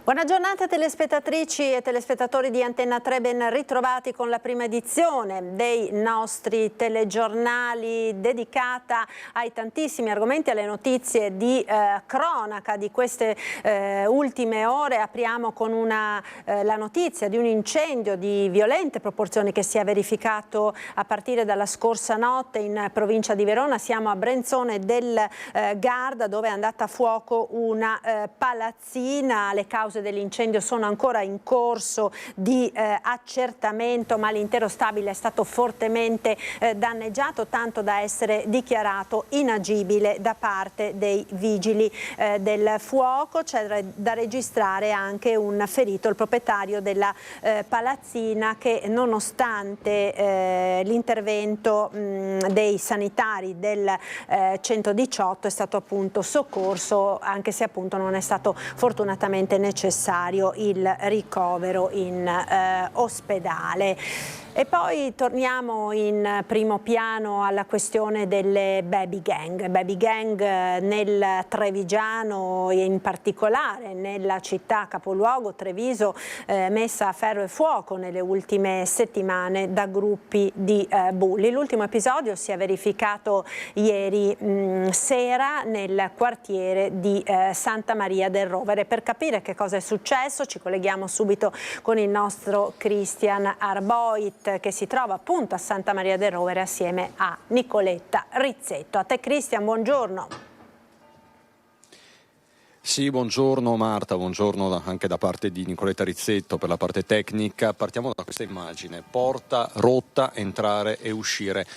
Buona giornata telespettatrici e telespettatori di Antenna 3, ben ritrovati con la prima edizione dei nostri telegiornali dedicata ai tantissimi argomenti, alle notizie di cronaca di queste ultime ore. Apriamo con la notizia di un incendio di violente proporzioni che si è verificato a partire dalla scorsa notte in provincia di Verona. Siamo a Brenzone del Garda, dove è andata a fuoco una palazzina. Le cause dell'incendio sono ancora in corso di accertamento, ma l'intero stabile è stato fortemente danneggiato, tanto da essere dichiarato inagibile da parte dei vigili del fuoco. C'è da registrare anche un ferito, il proprietario della palazzina, che nonostante l'intervento dei sanitari del 118 è stato appunto soccorso, anche se appunto non è stato fortunatamente necessario il ricovero in ospedale. E poi torniamo in primo piano alla questione delle baby gang nel Trevigiano e in particolare nella città capoluogo Treviso, messa a ferro e fuoco nelle ultime settimane da gruppi di bulli. L'ultimo episodio si è verificato ieri sera nel quartiere di Santa Maria del Rovere. Per capire che cosa è successo ci colleghiamo subito con il nostro Christian Arboit, che si trova appunto a Santa Maria del Rovere assieme a Nicoletta Rizzetto. A te Christian, buongiorno. Sì, buongiorno Marta, buongiorno anche da parte di Nicoletta Rizzetto per la parte tecnica. Partiamo da questa immagine: porta rotta, entrare e uscire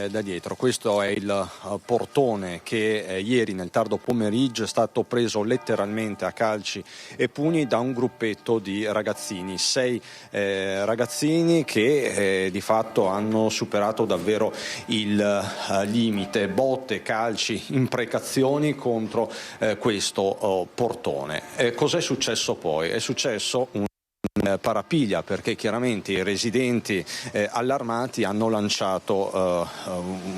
da dietro. Questo è il portone che ieri nel tardo pomeriggio è stato preso letteralmente a calci e pugni da un gruppetto di ragazzini, 6 ragazzini che di fatto hanno superato davvero il limite, botte, calci, imprecazioni contro questo portone. Cos'è successo poi? È successo un parapiglia, perché chiaramente i residenti allarmati hanno lanciato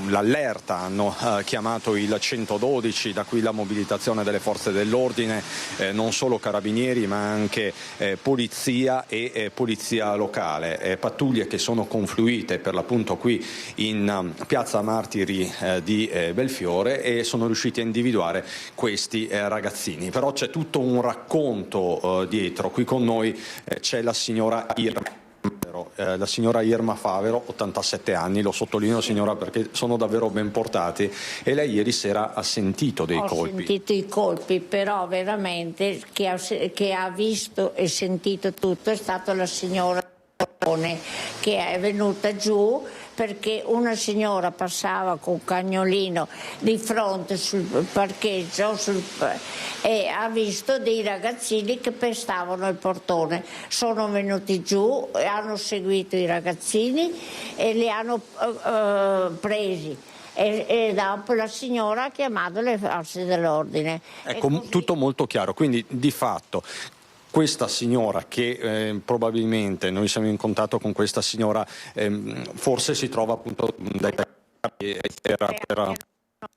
l'allerta, hanno chiamato il 112, da qui la mobilitazione delle forze dell'ordine, non solo carabinieri ma anche polizia e polizia locale, pattuglie che sono confluite per l'appunto qui in piazza Martiri di Belfiore e sono riusciti a individuare questi ragazzini. Però c'è tutto un racconto dietro. Qui con noi c'è la signora Irma Favero, 87 anni, lo sottolineo signora perché sono davvero ben portati, e lei ieri sera ha sentito dei colpi. Ho sentito i colpi, però veramente che ha visto e sentito tutto è stata la signora che è venuta giù perché una signora passava con un cagnolino di fronte sul parcheggio e ha visto dei ragazzini che pestavano il portone. Sono venuti giù, hanno seguito i ragazzini e li hanno presi. E dopo la signora ha chiamato le forze dell'ordine. Ecco, tutto molto chiaro, quindi di fatto questa signora che probabilmente noi siamo in contatto con questa signora, forse si trova appunto per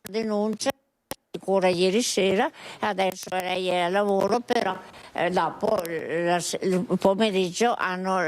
denuncia sicura ieri sera, adesso lei è al lavoro, però dopo il pomeriggio hanno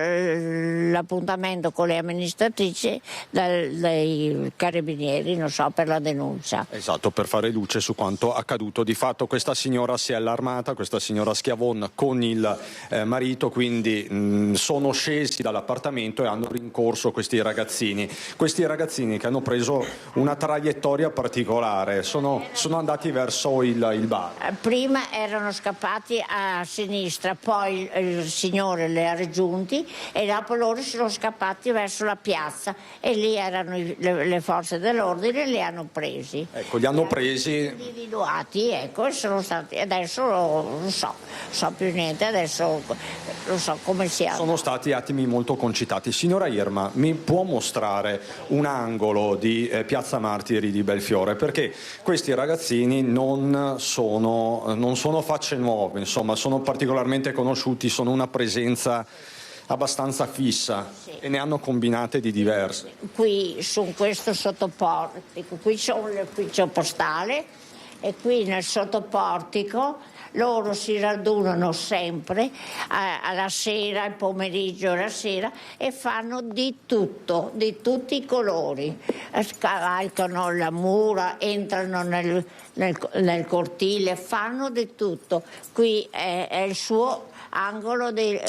l'appuntamento con le amministratrici dei carabinieri, non so, per la denuncia. Esatto, per fare luce su quanto accaduto. Di fatto questa signora si è allarmata, questa signora Schiavon con il marito, quindi sono scesi dall'appartamento e hanno rincorso questi ragazzini che hanno preso una traiettoria particolare, sono andati verso il bar. Prima erano scappati a sinistra, poi il signore li ha raggiunti e dopo loro sono scappati verso la piazza e lì erano le forze dell'ordine e li hanno presi. Ecco, li hanno presi individuati, ecco, e sono stati, adesso non so più niente, adesso non so come sia. Sono stati attimi molto concitati. Signora Irma, mi può mostrare un angolo di piazza Martiri di Belfiore? Perché questi ragazzini non sono facce nuove, insomma, sono particolarmente conosciuti, sono una presenza abbastanza fissa, sì, e ne hanno combinate di diverse. Qui su questo sottoportico, qui c'è un ufficio postale e qui nel sottoportico loro si radunano sempre alla sera, al pomeriggio e la sera, e fanno di tutto, di tutti i colori. Scavalcano la mura, entrano nel cortile, fanno di tutto. Qui è il suo angolo di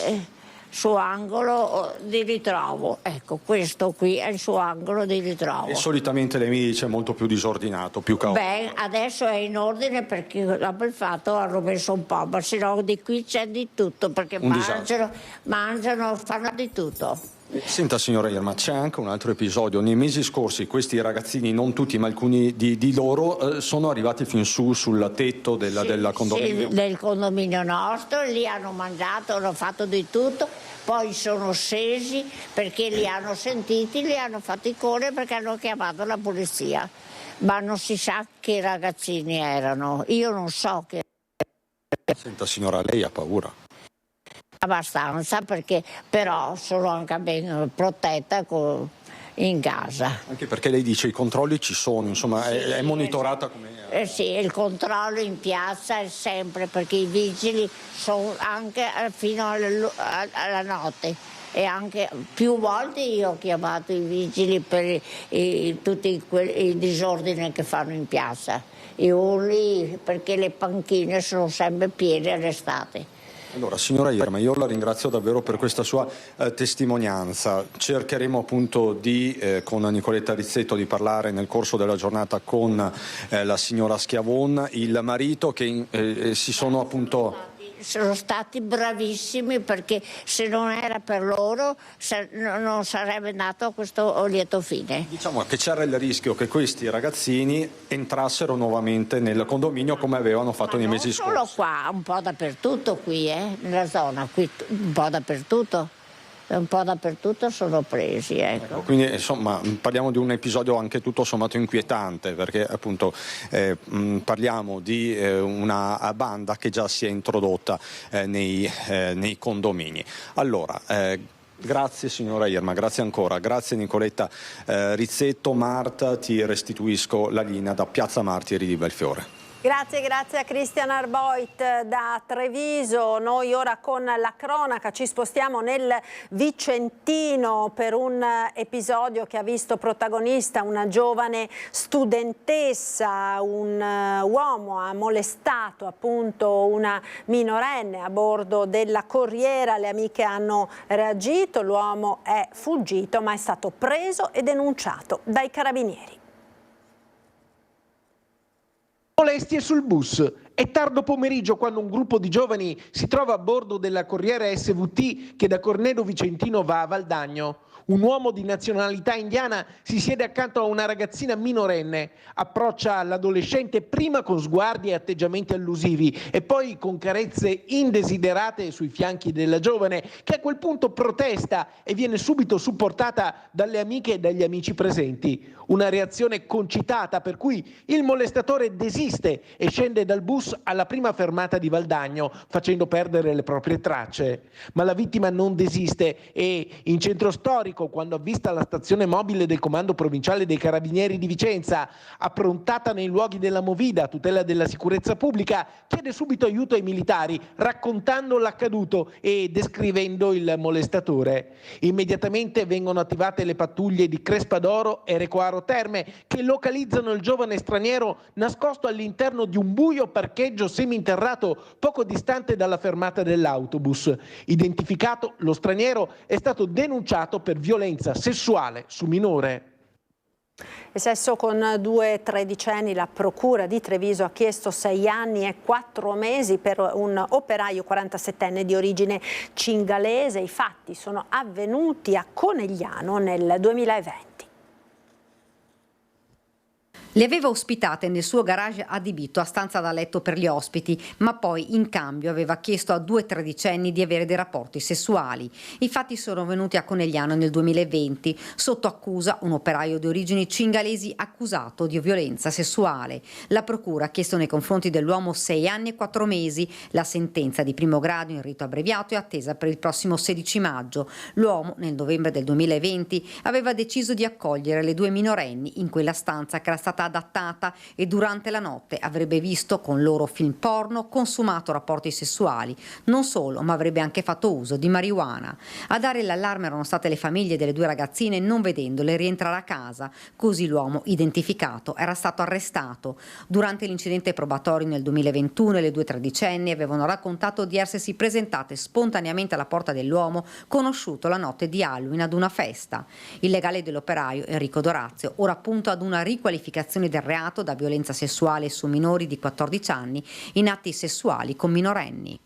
ritrovo. Ecco, questo qui è il suo angolo di ritrovo. E solitamente lei mi dice molto più disordinato, più caotico. Beh, adesso è in ordine perché dopo il fatto hanno messo un po', ma se no di qui c'è di tutto, perché mangiano, fanno di tutto. Senta signora Irma, c'è anche un altro episodio. Nei mesi scorsi questi ragazzini, non tutti ma alcuni di loro, sono arrivati fin su sul tetto della condominio. Sì, del condominio nostro, lì hanno mangiato, hanno fatto di tutto, poi sono scesi perché li hanno sentiti, li hanno fatti correre perché hanno chiamato la polizia. Ma non si sa che ragazzini erano, io non so che... Senta signora, lei ha paura? Abbastanza, perché però sono anche ben protetta in casa. Anche perché lei dice i controlli ci sono, insomma, è monitorata come... Sì, il controllo in piazza è sempre, perché i vigili sono anche fino alla notte, e anche più volte io ho chiamato i vigili per tutti i disordini che fanno in piazza, i urli, perché le panchine sono sempre piene all'estate. Allora, signora Irma, io la ringrazio davvero per questa sua testimonianza. Cercheremo appunto con Nicoletta Rizzetto di parlare nel corso della giornata con la signora Schiavon, il marito, che si sono appunto... Sono stati bravissimi, perché se non era per loro non sarebbe andato a questo lieto fine. Diciamo che c'era il rischio che questi ragazzini entrassero nuovamente nel condominio come avevano fatto nei mesi scorsi. Non solo qua, un po' dappertutto qui, nella zona, qui un po' dappertutto. Un po' dappertutto sono presi, ecco. Quindi insomma parliamo di un episodio anche tutto sommato inquietante, perché appunto parliamo di una banda che già si è introdotta nei condomini. Allora, grazie signora Irma, grazie ancora, grazie Nicoletta Rizzetto. Marta, ti restituisco la linea da Piazza Martiri di Belfiore. Grazie a Cristian Arboit da Treviso. Noi ora con la cronaca ci spostiamo nel Vicentino per un episodio che ha visto protagonista una giovane studentessa. Un uomo ha molestato appunto una minorenne a bordo della corriera. Le amiche hanno reagito, l'uomo è fuggito ma è stato preso e denunciato dai carabinieri. Molestie sul bus. È tardo pomeriggio quando un gruppo di giovani si trova a bordo della corriera SVT che da Cornedo Vicentino va a Valdagno. Un uomo di nazionalità indiana si siede accanto a una ragazzina minorenne, approccia l'adolescente prima con sguardi e atteggiamenti allusivi e poi con carezze indesiderate sui fianchi della giovane, che a quel punto protesta e viene subito supportata dalle amiche e dagli amici presenti. Una reazione concitata per cui il molestatore desiste e scende dal bus alla prima fermata di Valdagno, facendo perdere le proprie tracce. Ma la vittima non desiste e in centro storico, quando avvista la stazione mobile del Comando Provinciale dei Carabinieri di Vicenza, approntata nei luoghi della Movida a tutela della sicurezza pubblica, chiede subito aiuto ai militari, raccontando l'accaduto e descrivendo il molestatore. Immediatamente vengono attivate le pattuglie di Crespadoro e Recoaro Terme, che localizzano il giovane straniero nascosto all'interno di un buio parcheggio seminterrato poco distante dalla fermata dell'autobus. Identificato, lo straniero è stato denunciato per violenza sessuale su minore. Il sesso con 2 tredicenni. La procura di Treviso ha chiesto 6 anni e 4 mesi per un operaio 47enne di origine cingalese. I fatti sono avvenuti a Conegliano nel 2020. Le aveva ospitate nel suo garage adibito a stanza da letto per gli ospiti, ma poi in cambio aveva chiesto a 2 tredicenni di avere dei rapporti sessuali. I fatti sono venuti a Conegliano nel 2020. Sotto accusa un operaio di origini cingalesi accusato di violenza sessuale. La procura ha chiesto nei confronti dell'uomo 6 anni e 4 mesi. La sentenza di primo grado in rito abbreviato è attesa per il prossimo 16 maggio. L'uomo nel novembre del 2020 aveva deciso di accogliere le 2 minorenni in quella stanza che era stata stata adattata e durante la notte avrebbe visto con loro film porno, consumato rapporti sessuali. Non solo, ma avrebbe anche fatto uso di marijuana. A dare l'allarme erano state le famiglie delle due ragazzine, non vedendole rientrare a casa. Così l'uomo, identificato, era stato arrestato. Durante l'incidente probatorio nel 2021 le due tredicenni avevano raccontato di essersi presentate spontaneamente alla porta dell'uomo conosciuto la notte di Halloween ad una festa. Il legale dell'operaio, Enrico Dorazio, ora punta ad una riqualificazione del reato da violenza sessuale su minori di 14 anni in atti sessuali con minorenni.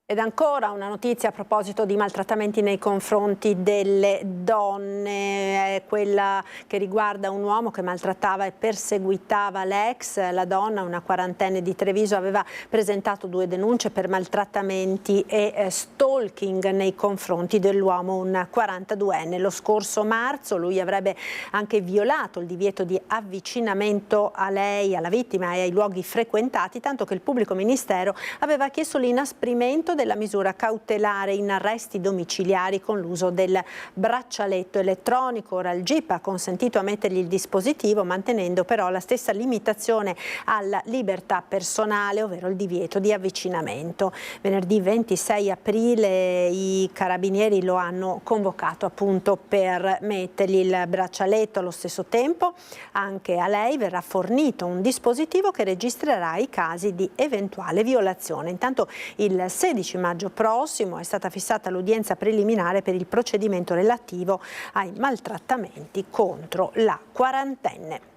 Ed ancora una notizia a proposito di maltrattamenti nei confronti delle donne, quella che riguarda un uomo che maltrattava e perseguitava l'ex. La donna, una quarantenne di Treviso, aveva presentato 2 denunce per maltrattamenti e stalking nei confronti dell'uomo, un 42enne. Lo scorso marzo lui avrebbe anche violato il divieto di avvicinamento a lei, alla vittima e ai luoghi frequentati, tanto che il pubblico ministero aveva chiesto l'inasprimento della misura cautelare in arresti domiciliari con l'uso del braccialetto elettronico. Ora il GIP ha consentito a mettergli il dispositivo, mantenendo però la stessa limitazione alla libertà personale, ovvero il divieto di avvicinamento. Venerdì 26 aprile i carabinieri lo hanno convocato appunto per mettergli il braccialetto. Allo stesso tempo anche a lei verrà fornito un dispositivo che registrerà i casi di eventuale violazione. Intanto il 16 maggio prossimo è stata fissata l'udienza preliminare per il procedimento relativo ai maltrattamenti contro la quarantenne.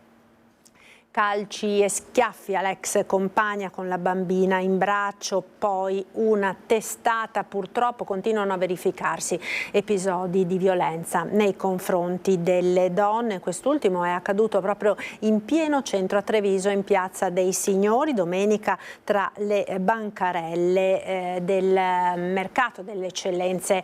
Calci e schiaffi all'ex compagna con la bambina in braccio, poi una testata. Purtroppo continuano a verificarsi episodi di violenza nei confronti delle donne. Quest'ultimo è accaduto proprio in pieno centro a Treviso, in Piazza dei Signori, domenica, tra le bancarelle del mercato delle eccellenze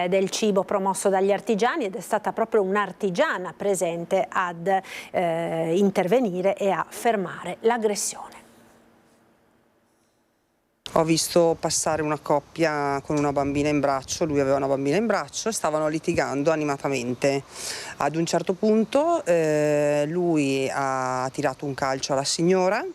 del cibo promosso dagli artigiani, ed è stata proprio un'artigiana presente ad intervenire e a fermare l'aggressione. Ho visto passare una coppia con una bambina in braccio, lui aveva una bambina in braccio e stavano litigando animatamente. Ad un certo punto lui ha tirato un calcio alla signora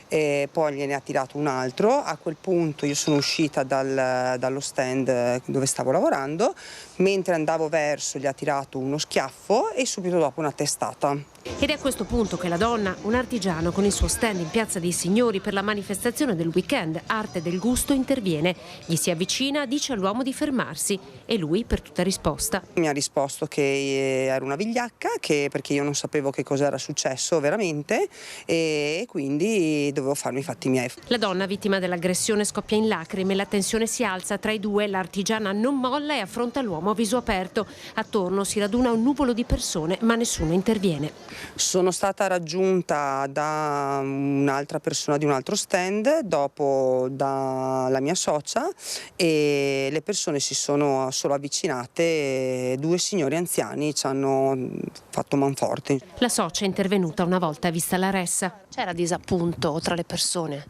e poi gliene ha tirato un altro. A quel punto io sono uscita dallo stand dove stavo lavorando, mentre andavo verso gli ha tirato uno schiaffo e subito dopo una testata. Ed è a questo punto che la donna, un artigiano con il suo stand in Piazza dei Signori per la manifestazione del weekend Arte del Gusto, interviene. Gli si avvicina, dice all'uomo di fermarsi e lui, per tutta risposta, mi ha risposto che era una vigliacca, perché io non sapevo che cosa era successo veramente e quindi dovevo farmi i fatti miei. La donna, vittima dell'aggressione, scoppia in lacrime, la tensione si alza tra i due, l'artigiana non molla e affronta l'uomo a viso aperto. Attorno si raduna un nuvolo di persone, ma nessuno interviene. Sono stata raggiunta da un'altra persona di un altro stand, dopo dalla mia socia, e le persone si sono solo avvicinate, 2 signori anziani ci hanno fatto manforte. La socia è intervenuta una volta vista la ressa. C'era disappunto tra le persone?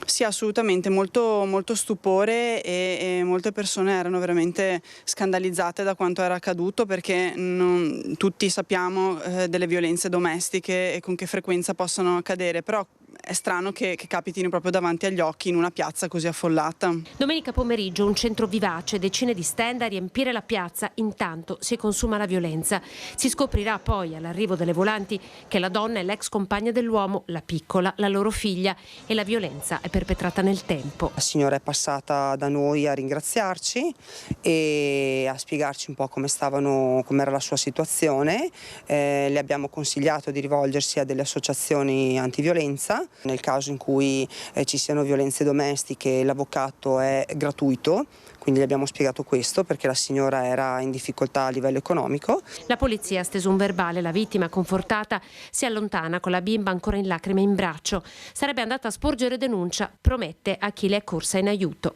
Sì, assolutamente, molto stupore e molte persone erano veramente scandalizzate da quanto era accaduto, perché tutti sappiamo delle violenze domestiche e con che frequenza possono accadere, però è strano che capitino proprio davanti agli occhi in una piazza così affollata. Domenica pomeriggio un centro vivace, decine di stand a riempire la piazza, intanto si consuma la violenza. Si scoprirà poi all'arrivo delle volanti che la donna è l'ex compagna dell'uomo, la piccola, la loro figlia, e la violenza è perpetrata nel tempo. La signora è passata da noi a ringraziarci e a spiegarci un po' com'era la sua situazione. Le abbiamo consigliato di rivolgersi a delle associazioni antiviolenza. Nel caso in cui ci siano violenze domestiche, l'avvocato è gratuito, quindi gli abbiamo spiegato questo perché la signora era in difficoltà a livello economico. La polizia ha steso un verbale, la vittima, confortata, si allontana con la bimba ancora in lacrime in braccio. Sarebbe andata a sporgere denuncia, promette a chi le è corsa in aiuto.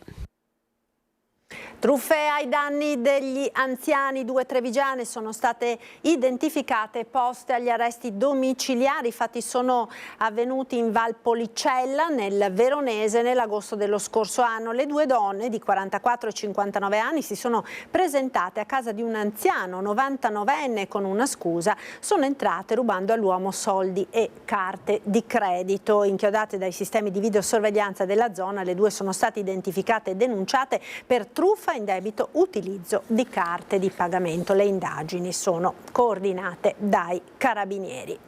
Truffe ai danni degli anziani, 2 trevigiane sono state identificate e poste agli arresti domiciliari. I fatti sono avvenuti in Val Policella, nel Veronese, nell'agosto dello scorso anno. Le 2 donne di 44 e 59 anni si sono presentate a casa di un anziano 99enne con una scusa. Sono entrate rubando all'uomo soldi e carte di credito. Inchiodate dai sistemi di videosorveglianza della zona, le 2 sono state identificate e denunciate per truffa in debito utilizzo di carte di pagamento. Le indagini sono coordinate dai carabinieri.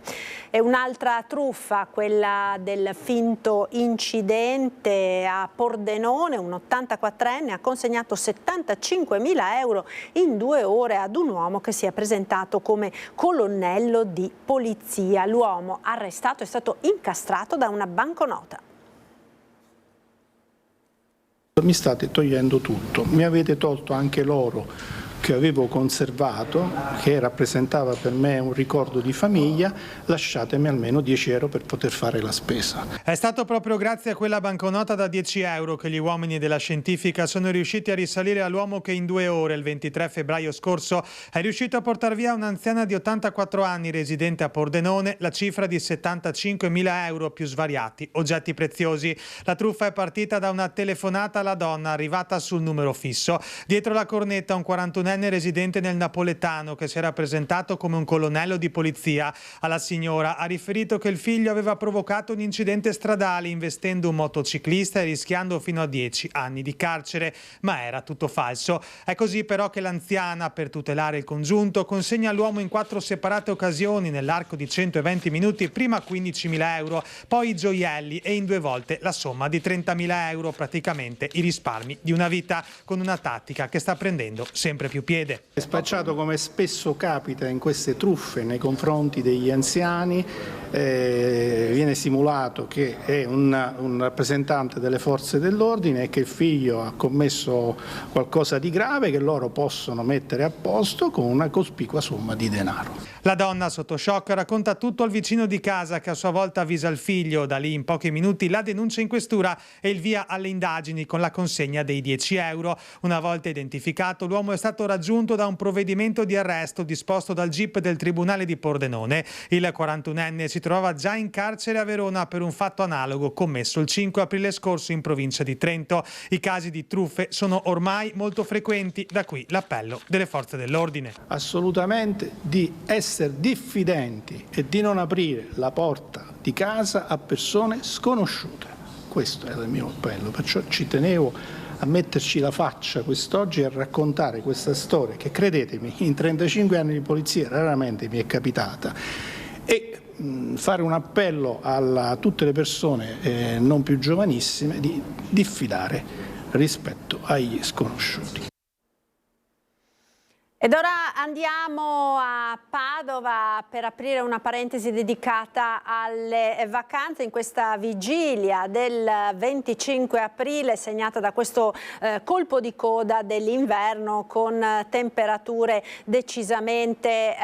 E un'altra truffa, quella del finto incidente a Pordenone. Un 84enne ha consegnato 75.000 euro in 2 ore ad un uomo che si è presentato come colonnello di polizia. L'uomo arrestato è stato incastrato da una banconota. Mi state togliendo tutto, mi avete tolto anche l'oro che avevo conservato, che rappresentava per me un ricordo di famiglia, lasciatemi almeno 10 euro per poter fare la spesa. È stato proprio grazie a quella banconota da 10 euro che gli uomini della scientifica sono riusciti a risalire all'uomo che in 2 ore, il 23 febbraio scorso, è riuscito a portare via un'anziana di 84 anni residente a Pordenone la cifra di 75.000 euro più svariati oggetti preziosi. La truffa è partita da una telefonata alla donna arrivata sul numero fisso. Dietro la cornetta un 41enne residente nel napoletano che si era presentato come un colonnello di polizia. Alla signora ha riferito che il figlio aveva provocato un incidente stradale investendo un motociclista e rischiando fino a 10 anni di carcere, ma era tutto falso. È così però che l'anziana, per tutelare il congiunto, consegna all'uomo in 4 separate occasioni nell'arco di 120 minuti prima 15.000 euro, poi i gioielli e in 2 volte la somma di 30.000 euro, praticamente i risparmi di una vita, con una tattica che sta prendendo sempre più piede. È spacciato, come spesso capita in queste truffe nei confronti degli anziani, viene simulato che è un rappresentante delle forze dell'ordine e che il figlio ha commesso qualcosa di grave che loro possono mettere a posto con una cospicua somma di denaro. La donna, sotto shock, racconta tutto al vicino di casa che a sua volta avvisa il figlio. Da lì in pochi minuti la denuncia in questura e il via alle indagini con la consegna dei 10 euro. Una volta identificato, l'uomo è stato raggiunto da un provvedimento di arresto disposto dal GIP del Tribunale di Pordenone. Il 41enne si trovava già in carcere a Verona per un fatto analogo commesso il 5 aprile scorso in provincia di Trento. I casi di truffe sono ormai molto frequenti, da qui l'appello delle forze dell'ordine. Assolutamente di essere diffidenti e di non aprire la porta di casa a persone sconosciute. Questo è il mio appello, perciò ci tenevo a metterci la faccia quest'oggi e a raccontare questa storia che, credetemi, in 35 anni di polizia raramente mi è capitata, e fare un appello a tutte le persone non più giovanissime di diffidare rispetto agli sconosciuti. Ed ora andiamo a Padova per aprire una parentesi dedicata alle vacanze in questa vigilia del 25 aprile segnata da questo colpo di coda dell'inverno con temperature decisamente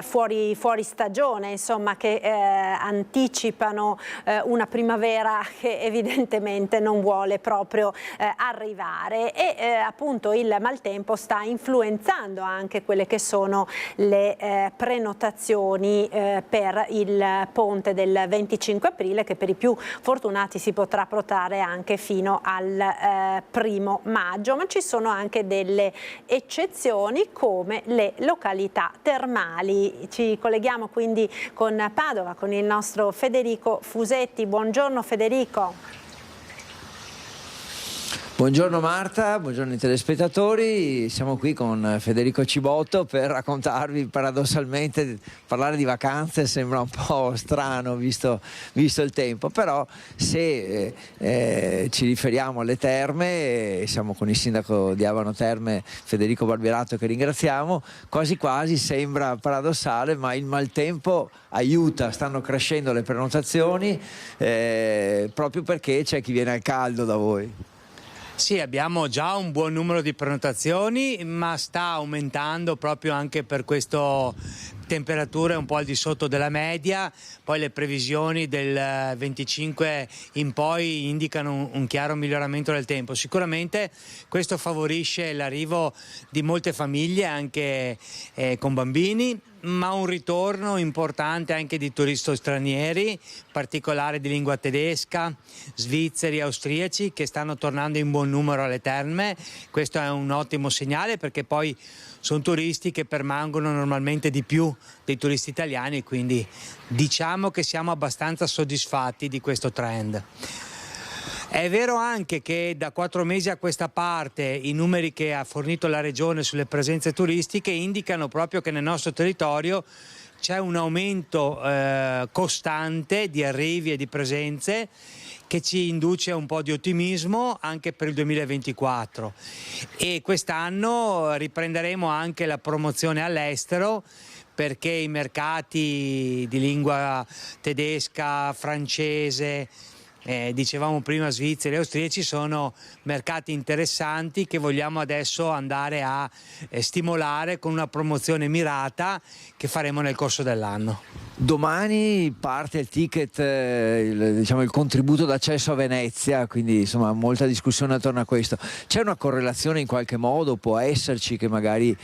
fuori stagione, insomma, che anticipano una primavera che evidentemente non vuole proprio arrivare, e appunto il maltempo sta influenzando anche quelle che sono le prenotazioni per il ponte del 25 aprile, che per i più fortunati si potrà protare anche fino al 1° maggio, ma ci sono anche delle eccezioni come le località termali. Ci colleghiamo quindi con Padova, con il nostro Federico Fusetti. Buongiorno Federico. Buongiorno Marta, buongiorno ai telespettatori, siamo qui con Federico Cibotto per raccontarvi, paradossalmente parlare di vacanze sembra un po' strano visto il tempo, però se ci riferiamo alle terme, siamo con il sindaco di Abano Terme Federico Barbierato che ringraziamo, quasi quasi sembra paradossale, ma il maltempo aiuta, stanno crescendo le prenotazioni proprio perché c'è chi viene al caldo da voi. Sì, abbiamo già un buon numero di prenotazioni, ma sta aumentando proprio anche per questo temperature un po' al di sotto della media, poi le previsioni del 25 in poi indicano un chiaro miglioramento del tempo. Sicuramente questo favorisce l'arrivo di molte famiglie anche con bambini, ma un ritorno importante anche di turisti stranieri, in particolare di lingua tedesca, svizzeri, austriaci, che stanno tornando in buon numero alle terme. Questo è un ottimo segnale, perché poi sono turisti che permangono normalmente di più dei turisti italiani, quindi diciamo che siamo abbastanza soddisfatti di questo trend. È vero anche che da 4 mesi a questa parte i numeri che ha fornito la Regione sulle presenze turistiche indicano proprio che nel nostro territorio c'è un aumento costante di arrivi e di presenze, che ci induce un po' di ottimismo anche per il 2024, e quest'anno riprenderemo anche la promozione all'estero, perché i mercati di lingua tedesca, francese, dicevamo prima svizzeri e austriaci, sono mercati interessanti che vogliamo adesso andare a stimolare con una promozione mirata che faremo nel corso dell'anno. Domani parte il ticket, il contributo d'accesso a Venezia, quindi insomma molta discussione attorno a questo. C'è una correlazione in qualche modo? Può esserci che magari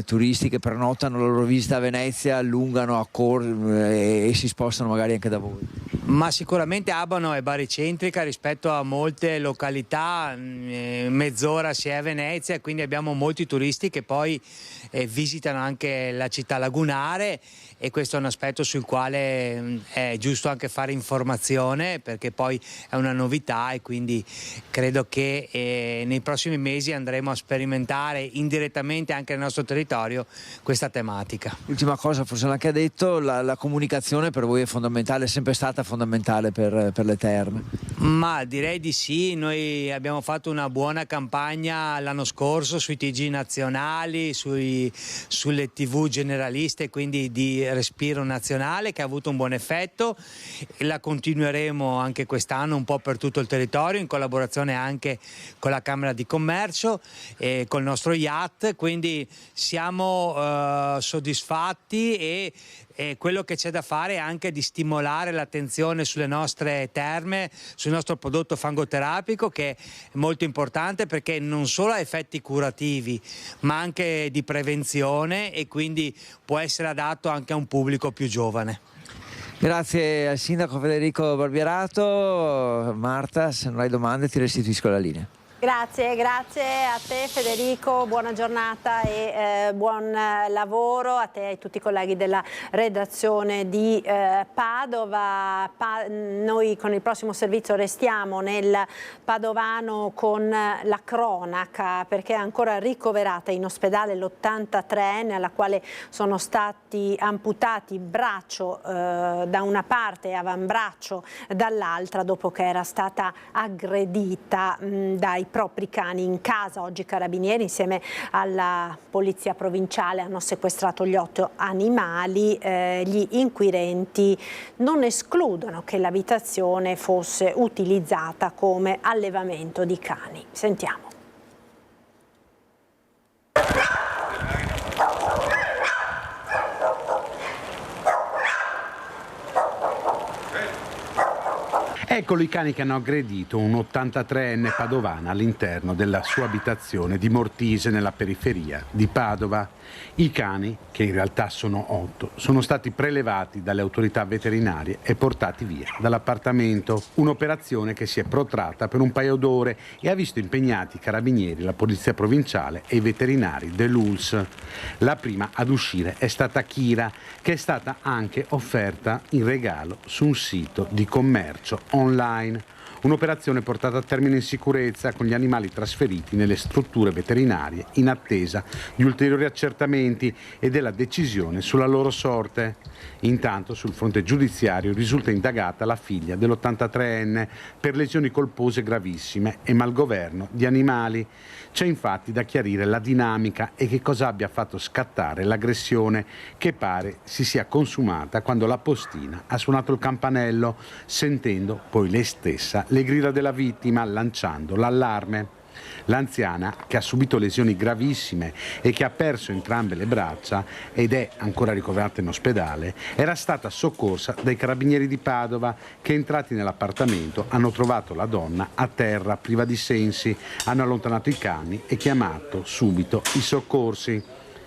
turisti che prenotano la loro visita a Venezia allungano e si spostano magari anche da voi? Ma sicuramente Abano è baricentrica rispetto a molte località, mezz'ora si è a Venezia, e quindi abbiamo molti turisti che poi visitano anche la città lagunare, e questo è un aspetto sul quale è giusto anche fare informazione, perché poi è una novità, e quindi credo che nei prossimi mesi andremo a sperimentare indirettamente anche nel nostro territorio questa tematica. Ultima cosa, forse l'ha anche detto, la comunicazione per voi è fondamentale, è sempre stata fondamentale per le terme? Ma direi di sì, noi abbiamo fatto una buona campagna l'anno scorso sui TG nazionali, sulle TV generaliste, quindi di respiro nazionale, che ha avuto un buon effetto, e la continueremo anche quest'anno un po' per tutto il territorio, in collaborazione anche con la Camera di Commercio e col nostro IAT, quindi siamo soddisfatti, e quello che c'è da fare è anche di stimolare l'attenzione sulle nostre terme, sul nostro prodotto fangoterapico, che è molto importante perché non solo ha effetti curativi ma anche di prevenzione, e quindi può essere adatto anche a un pubblico più giovane. Grazie al sindaco Federico Barbierato. Marta, se non hai domande ti restituisco la linea. Grazie a te Federico, buona giornata e buon lavoro a te e a tutti i colleghi della redazione di Padova. Noi con il prossimo servizio restiamo nel padovano con la cronaca, perché è ancora ricoverata in ospedale l'83enne alla quale sono stati amputati braccio da una parte e avambraccio dall'altra, dopo che era stata aggredita dai propri cani in casa. Oggi i carabinieri insieme alla polizia provinciale hanno sequestrato gli 8 animali. Gli inquirenti non escludono che l'abitazione fosse utilizzata come allevamento di cani. Sentiamo. Eccolo i cani che hanno aggredito un 83enne padovana all'interno della sua abitazione di Mortise, nella periferia di Padova. I cani, che in realtà sono 8, sono stati prelevati dalle autorità veterinarie e portati via dall'appartamento. Un'operazione che si è protratta per un paio d'ore e ha visto impegnati i carabinieri, la polizia provinciale e i veterinari dell'ULSS. La prima ad uscire è stata Kira, che è stata anche offerta in regalo su un sito di commercio online. Un'operazione portata a termine in sicurezza, con gli animali trasferiti nelle strutture veterinarie in attesa di ulteriori accertamenti e della decisione sulla loro sorte. Intanto sul fronte giudiziario risulta indagata la figlia dell'83enne per lesioni colpose gravissime e malgoverno di animali. C'è infatti da chiarire la dinamica e che cosa abbia fatto scattare l'aggressione, che pare si sia consumata quando la postina ha suonato il campanello, sentendo poi lei stessa le grida della vittima, lanciando l'allarme. L'anziana, che ha subito lesioni gravissime e che ha perso entrambe le braccia ed è ancora ricoverata in ospedale, era stata soccorsa dai carabinieri di Padova che, entrati nell'appartamento, hanno trovato la donna a terra, priva di sensi, hanno allontanato i cani e chiamato subito i soccorsi.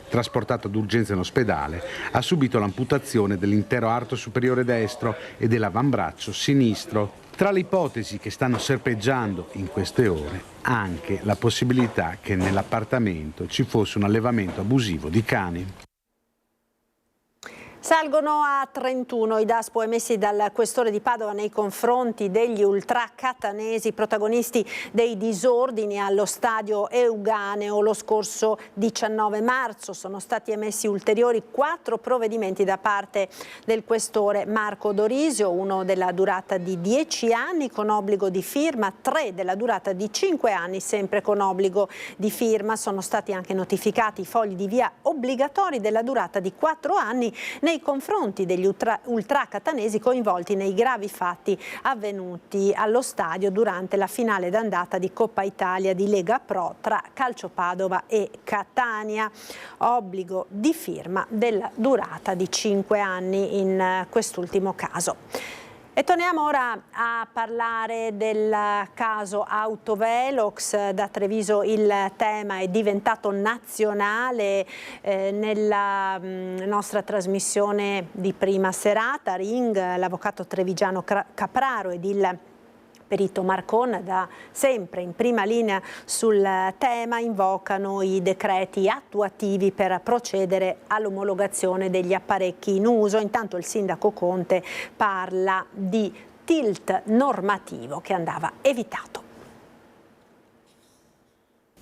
Trasportata d'urgenza in ospedale, ha subito l'amputazione dell'intero arto superiore destro e dell'avambraccio sinistro. Tra le ipotesi che stanno serpeggiando in queste ore, anche la possibilità che nell'appartamento ci fosse un allevamento abusivo di cani. Salgono a 31 i DASPO emessi dal questore di Padova nei confronti degli ultracatanesi protagonisti dei disordini allo stadio Euganeo lo scorso 19 marzo. Sono stati emessi ulteriori 4 provvedimenti da parte del questore Marco Dorisio, uno della durata di 10 anni con obbligo di firma, 3 della durata di 5 anni sempre con obbligo di firma. Sono stati anche notificati i fogli di via obbligatori della durata di 4 anni nei confronti degli ultracatanesi coinvolti nei gravi fatti avvenuti allo stadio durante la finale d'andata di Coppa Italia di Lega Pro tra Calcio Padova e Catania. Obbligo di firma della durata di 5 anni in quest'ultimo caso. E torniamo ora a parlare del caso Autovelox. Da Treviso il tema è diventato nazionale. Nella nostra trasmissione di prima serata, Ring, l'avvocato trevigiano Capraro ed il perito Marcon, da sempre in prima linea sul tema, invocano i decreti attuativi per procedere all'omologazione degli apparecchi in uso. Intanto il sindaco Conte parla di tilt normativo che andava evitato.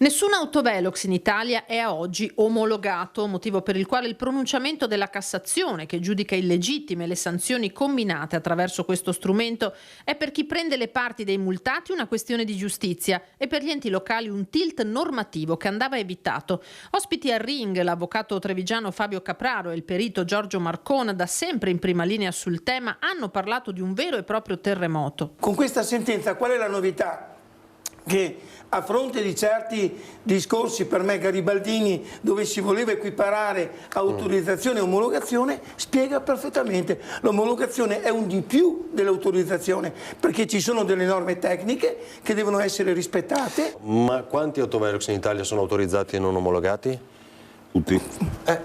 Nessun autovelox in Italia è a oggi omologato, motivo per il quale il pronunciamento della Cassazione, che giudica illegittime le sanzioni combinate attraverso questo strumento, è per chi prende le parti dei multati una questione di giustizia e per gli enti locali un tilt normativo che andava evitato. Ospiti al Ring l'avvocato trevigiano Fabio Capraro e il perito Giorgio Marcon, da sempre in prima linea sul tema, hanno parlato di un vero e proprio terremoto. Con questa sentenza qual è la novità? Che a fronte di certi discorsi per me garibaldini dove si voleva equiparare autorizzazione e omologazione, spiega perfettamente. L'omologazione è un di più dell'autorizzazione perché ci sono delle norme tecniche che devono essere rispettate. Ma quanti autovelox in Italia sono autorizzati e non omologati? Tutti.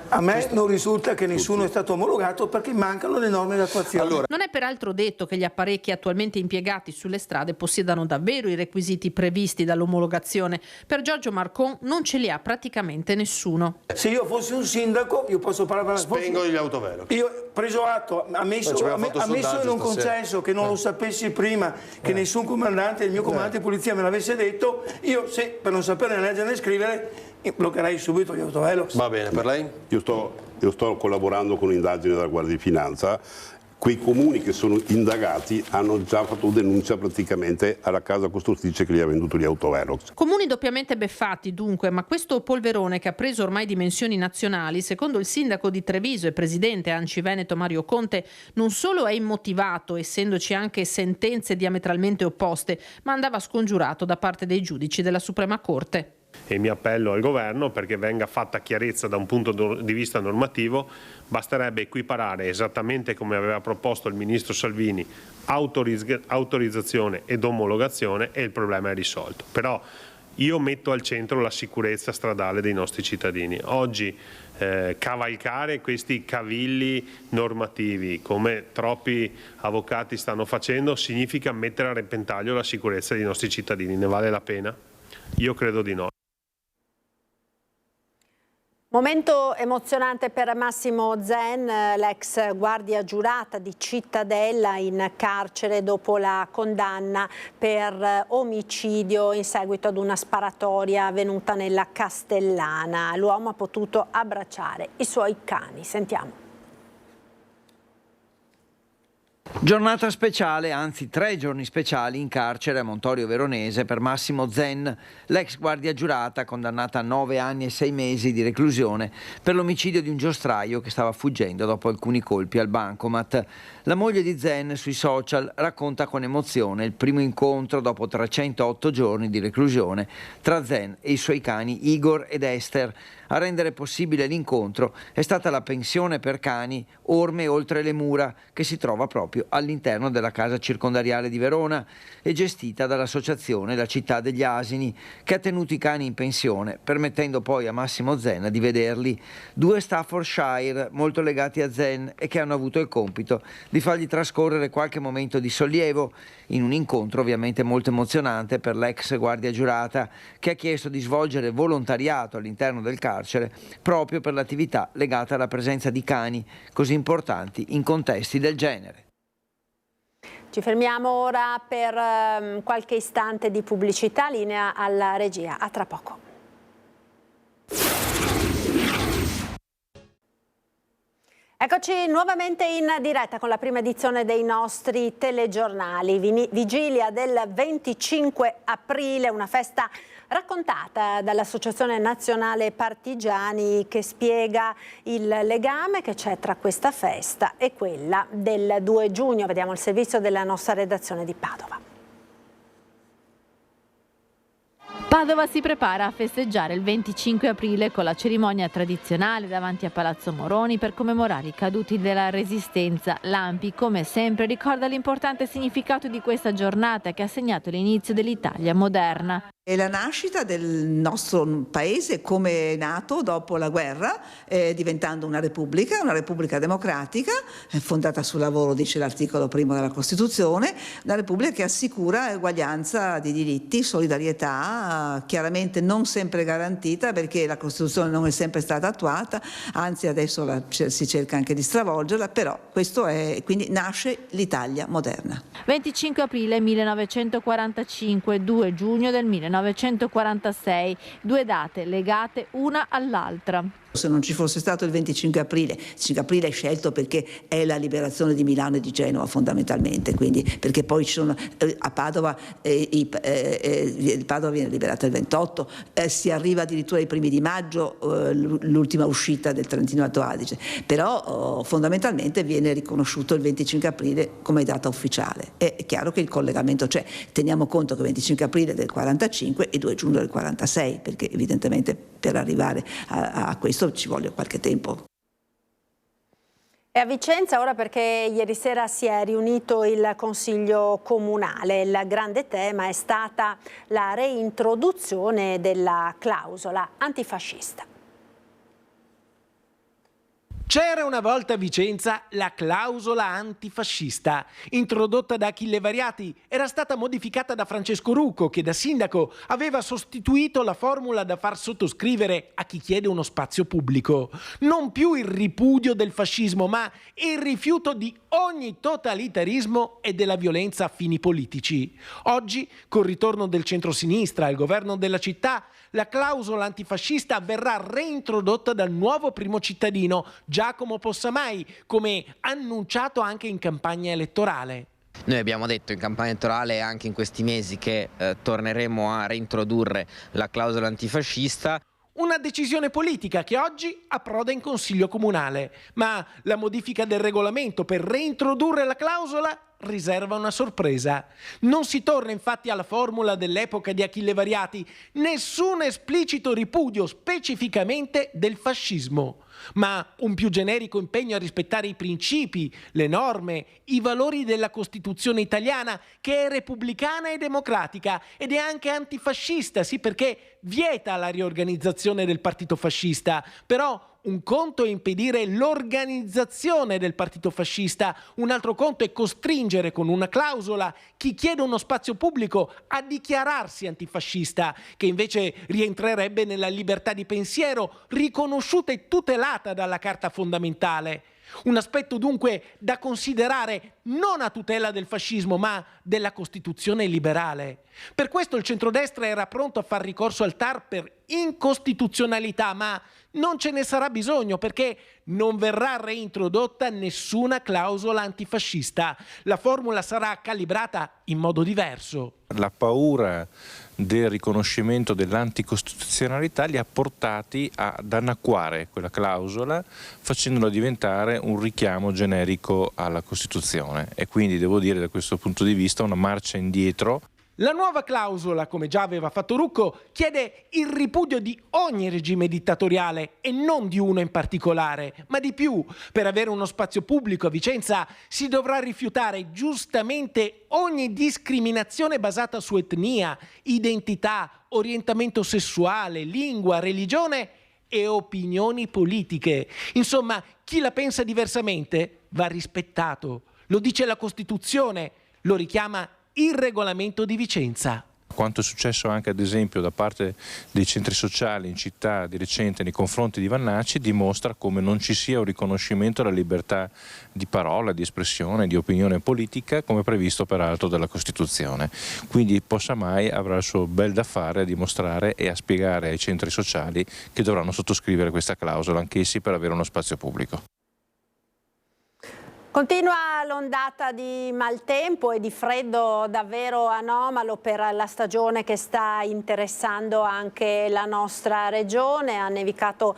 A me non risulta che nessuno è stato omologato perché mancano le norme d'attuazione. Non è peraltro detto che gli apparecchi attualmente impiegati sulle strade possiedano davvero i requisiti previsti dall'omologazione. Per Giorgio Marcon non ce li ha praticamente nessuno. Se io fossi un sindaco, io posso parlare. Spengo gli autovelox. Io ho preso atto, ammesso e non concesso che non lo sapessi prima, che nessun comandante, il mio comandante di polizia me l'avesse detto, io se per non sapere leggere né scrivere bloccherei subito gli autovelox. Va bene, per lei? Io sto collaborando con un'indagine della Guardia di Finanza. Quei comuni che sono indagati hanno già fatto denuncia praticamente alla casa costruttrice che gli ha venduto gli autovelox. Comuni doppiamente beffati dunque, ma questo polverone che ha preso ormai dimensioni nazionali, secondo il sindaco di Treviso e presidente ANCI Veneto Mario Conte, non solo è immotivato, essendoci anche sentenze diametralmente opposte, ma andava scongiurato da parte dei giudici della Suprema Corte. E mi appello al governo perché venga fatta chiarezza da un punto di vista normativo. Basterebbe equiparare, esattamente come aveva proposto il ministro Salvini, autorizzazione ed omologazione e il problema è risolto. Però io metto al centro la sicurezza stradale dei nostri cittadini. Oggi cavalcare questi cavilli normativi, come troppi avvocati stanno facendo, significa mettere a repentaglio la sicurezza dei nostri cittadini. Ne vale la pena? Io credo di no. Momento emozionante per Massimo Zen, l'ex guardia giurata di Cittadella in carcere dopo la condanna per omicidio in seguito ad una sparatoria avvenuta nella Castellana. L'uomo ha potuto abbracciare i suoi cani. Sentiamo. Giornata speciale, anzi 3 giorni speciali in carcere a Montorio Veronese per Massimo Zen, l'ex guardia giurata condannata a 9 anni e 6 mesi di reclusione per l'omicidio di un giostraio che stava fuggendo dopo alcuni colpi al bancomat. La moglie di Zen sui social racconta con emozione il primo incontro dopo 308 giorni di reclusione tra Zen e i suoi cani Igor ed Esther. A rendere possibile l'incontro è stata la pensione per cani Orme Oltre le Mura, che si trova proprio all'interno della casa circondariale di Verona e gestita dall'associazione La Città degli Asini, che ha tenuto i cani in pensione, permettendo poi a Massimo Zen di vederli. 2 Staffordshire molto legati a Zen e che hanno avuto il compito di fargli trascorrere qualche momento di sollievo in un incontro ovviamente molto emozionante per l'ex guardia giurata, che ha chiesto di svolgere volontariato all'interno del carcere proprio per l'attività legata alla presenza di cani così importanti in contesti del genere. Ci fermiamo ora per qualche istante di pubblicità, linea alla regia. A tra poco. Eccoci nuovamente in diretta con la prima edizione dei nostri telegiornali. Vigilia del 25 aprile, una festa raccontata dall'Associazione Nazionale Partigiani, che spiega il legame che c'è tra questa festa e quella del 2 giugno. Vediamo il servizio della nostra redazione di Padova. Padova si prepara a festeggiare il 25 aprile con la cerimonia tradizionale davanti a Palazzo Moroni per commemorare i caduti della Resistenza. L'ANPI, come sempre, ricorda l'importante significato di questa giornata che ha segnato l'inizio dell'Italia moderna. È la nascita del nostro paese come è nato dopo la guerra, diventando una repubblica democratica, fondata sul lavoro, dice l'articolo 1 della Costituzione, una repubblica che assicura uguaglianza di diritti, solidarietà, chiaramente non sempre garantita perché la Costituzione non è sempre stata attuata, anzi adesso si cerca anche di stravolgerla, però questo è, quindi nasce l'Italia moderna. 25 aprile 1945, 2 giugno del 1946, 2 date legate una all'altra. Se non ci fosse stato il 25 aprile è scelto perché è la liberazione di Milano e di Genova fondamentalmente, quindi perché poi ci sono a Padova, Padova viene liberata il 28, si arriva addirittura ai primi di maggio, l'ultima uscita del Trentino Alto Adige, però fondamentalmente viene riconosciuto il 25 aprile come data ufficiale. È chiaro che il collegamento c'è, teniamo conto che il 25 aprile del 45 e 2 giugno del 46, perché evidentemente per arrivare a questo ci vuole qualche tempo. E a Vicenza ora, perché ieri sera si è riunito il Consiglio Comunale. Il grande tema è stata la reintroduzione della clausola antifascista. C'era una volta a Vicenza la clausola antifascista, introdotta da Achille Variati, era stata modificata da Francesco Rucco, che da sindaco aveva sostituito la formula da far sottoscrivere a chi chiede uno spazio pubblico. Non più il ripudio del fascismo, ma il rifiuto di ogni totalitarismo e della violenza a fini politici. Oggi, col ritorno del centrosinistra al governo della città, la clausola antifascista verrà reintrodotta dal nuovo primo cittadino, Giacomo Possamai, come annunciato anche in campagna elettorale. Noi abbiamo detto in campagna elettorale e anche in questi mesi che torneremo a reintrodurre la clausola antifascista. Una decisione politica che oggi approda in Consiglio Comunale, ma la modifica del regolamento per reintrodurre la clausola riserva una sorpresa. Non si torna infatti alla formula dell'epoca di Achille Variati, nessun esplicito ripudio specificamente del fascismo, ma un più generico impegno a rispettare i principi, le norme, i valori della Costituzione italiana, che è repubblicana e democratica ed è anche antifascista, sì, perché vieta la riorganizzazione del partito fascista, però un conto è impedire l'organizzazione del partito fascista, un altro conto è costringere con una clausola chi chiede uno spazio pubblico a dichiararsi antifascista, che invece rientrerebbe nella libertà di pensiero riconosciuta e tutelata dalla Carta fondamentale. Un aspetto dunque da considerare non a tutela del fascismo, ma della Costituzione liberale. Per questo il centrodestra era pronto a far ricorso al TAR per incostituzionalità, ma non ce ne sarà bisogno perché non verrà reintrodotta nessuna clausola antifascista. La formula sarà calibrata in modo diverso. La paura del riconoscimento dell'anticostituzionalità li ha portati ad annacquare quella clausola facendola diventare un richiamo generico alla Costituzione e quindi devo dire da questo punto di vista una marcia indietro. La nuova clausola, come già aveva fatto Rucco, chiede il ripudio di ogni regime dittatoriale e non di uno in particolare, ma di più. Per avere uno spazio pubblico a Vicenza si dovrà rifiutare giustamente ogni discriminazione basata su etnia, identità, orientamento sessuale, lingua, religione e opinioni politiche. Insomma, chi la pensa diversamente va rispettato. Lo dice la Costituzione, lo richiama il regolamento di Vicenza. Quanto è successo anche ad esempio da parte dei centri sociali in città di recente nei confronti di Vannacci dimostra come non ci sia un riconoscimento della libertà di parola, di espressione, di opinione politica come previsto peraltro dalla Costituzione. Quindi Possamai avrà il suo bel da fare a dimostrare e a spiegare ai centri sociali che dovranno sottoscrivere questa clausola anch'essi per avere uno spazio pubblico. Continua l'ondata di maltempo e di freddo davvero anomalo per la stagione che sta interessando anche la nostra regione. Ha nevicato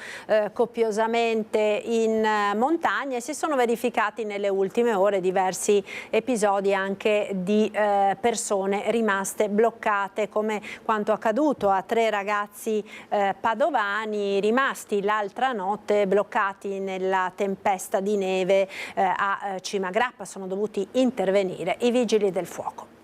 copiosamente in montagna e si sono verificati nelle ultime ore diversi episodi anche di persone rimaste bloccate, come quanto accaduto a 3 ragazzi padovani rimasti l'altra notte bloccati nella tempesta di neve a Cimagrappa. Sono dovuti intervenire i vigili del fuoco.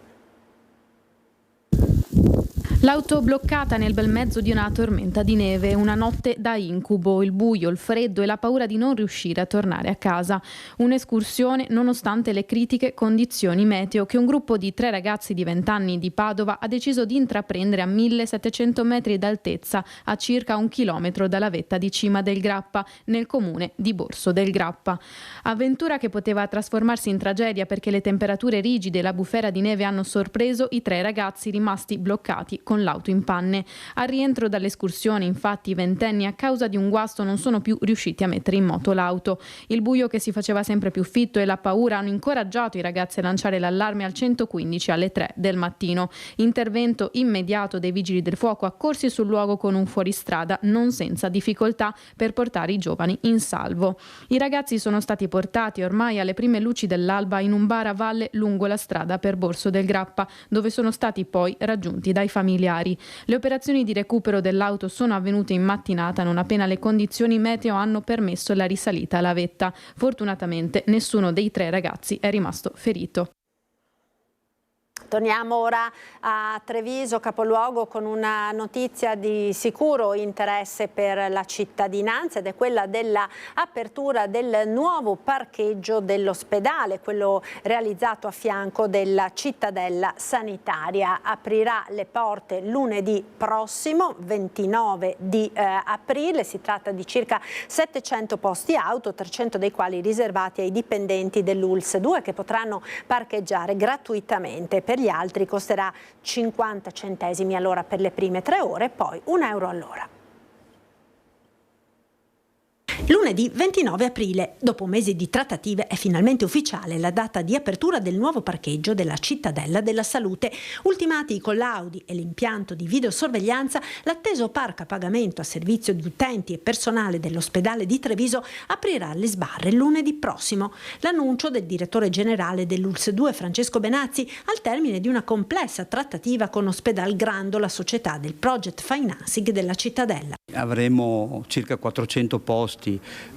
L'auto bloccata nel bel mezzo di una tormenta di neve, una notte da incubo, il buio, il freddo e la paura di non riuscire a tornare a casa. Un'escursione nonostante le critiche condizioni meteo che un gruppo di 3 ragazzi di 20 anni di Padova ha deciso di intraprendere a 1700 metri d'altezza, a circa 1 chilometro dalla vetta di Cima del Grappa, nel comune di Borso del Grappa. Avventura che poteva trasformarsi in tragedia perché le temperature rigide e la bufera di neve hanno sorpreso i 3 ragazzi rimasti bloccati con l'auto in panne. Al rientro dall'escursione, infatti, i ventenni a causa di un guasto non sono più riusciti a mettere in moto l'auto. Il buio che si faceva sempre più fitto e la paura hanno incoraggiato i ragazzi a lanciare l'allarme al 115 alle 3 del mattino. Intervento immediato dei vigili del fuoco accorsi sul luogo con un fuoristrada non senza difficoltà per portare i giovani in salvo. I ragazzi sono stati portati ormai alle prime luci dell'alba in un bar a valle lungo la strada per Borso del Grappa, dove sono stati poi raggiunti dai familiari. Le operazioni di recupero dell'auto sono avvenute in mattinata non appena le condizioni meteo hanno permesso la risalita alla vetta. Fortunatamente nessuno dei 3 ragazzi è rimasto ferito. Torniamo ora a Treviso, capoluogo, con una notizia di sicuro interesse per la cittadinanza ed è quella dell'apertura del nuovo parcheggio dell'ospedale, quello realizzato a fianco della cittadella sanitaria. Aprirà le porte lunedì prossimo, 29 di aprile. Si tratta di circa 700 posti auto, 300 dei quali riservati ai dipendenti dell'ULSS 2 che potranno parcheggiare gratuitamente. Per gli altri costerà 50 centesimi all'ora per le prime 3 ore, poi €1 all'ora. Lunedì 29 aprile, dopo mesi di trattative, è finalmente ufficiale la data di apertura del nuovo parcheggio della Cittadella della Salute. Ultimati i collaudi e l'impianto di videosorveglianza, l'atteso parco a pagamento a servizio di utenti e personale dell'ospedale di Treviso aprirà le sbarre lunedì prossimo. L'annuncio del direttore generale dell'ULSS 2, Francesco Benazzi, al termine di una complessa trattativa con Ospedal Grando, la società del project financing della Cittadella. Avremo circa 400 posti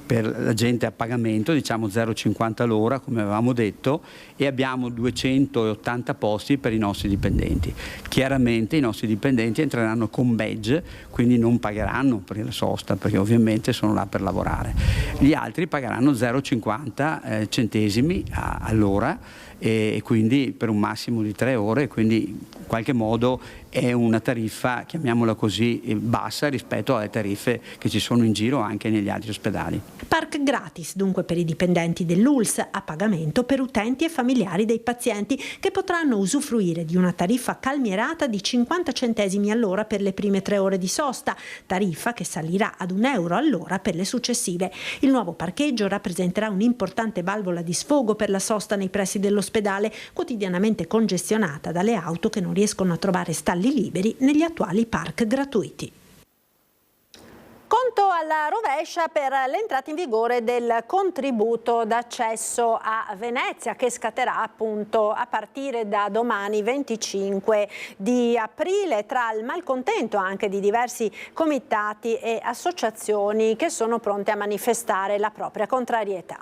per la gente a pagamento, diciamo 0,50 l'ora come avevamo detto, e abbiamo 280 posti per i nostri dipendenti. Chiaramente i nostri dipendenti entreranno con badge, quindi non pagheranno per la sosta perché ovviamente sono là per lavorare. Gli altri pagheranno 0,50 centesimi all'ora e quindi per un massimo di 3 ore, quindi in qualche modo è è una tariffa, chiamiamola così, bassa rispetto alle tariffe che ci sono in giro anche negli altri ospedali. Park gratis dunque per i dipendenti dell'ULSS, a pagamento per utenti e familiari dei pazienti che potranno usufruire di una tariffa calmierata di 50 centesimi all'ora per le prime 3 ore di sosta, tariffa che salirà ad €1 all'ora per le successive. Il nuovo parcheggio rappresenterà un'importante valvola di sfogo per la sosta nei pressi dell'ospedale, quotidianamente congestionata dalle auto che non riescono a trovare stalli liberi negli attuali park gratuiti. Conto alla rovescia per l'entrata in vigore del contributo d'accesso a Venezia, che scatterà appunto a partire da domani 25 di aprile, tra il malcontento anche di diversi comitati e associazioni che sono pronte a manifestare la propria contrarietà.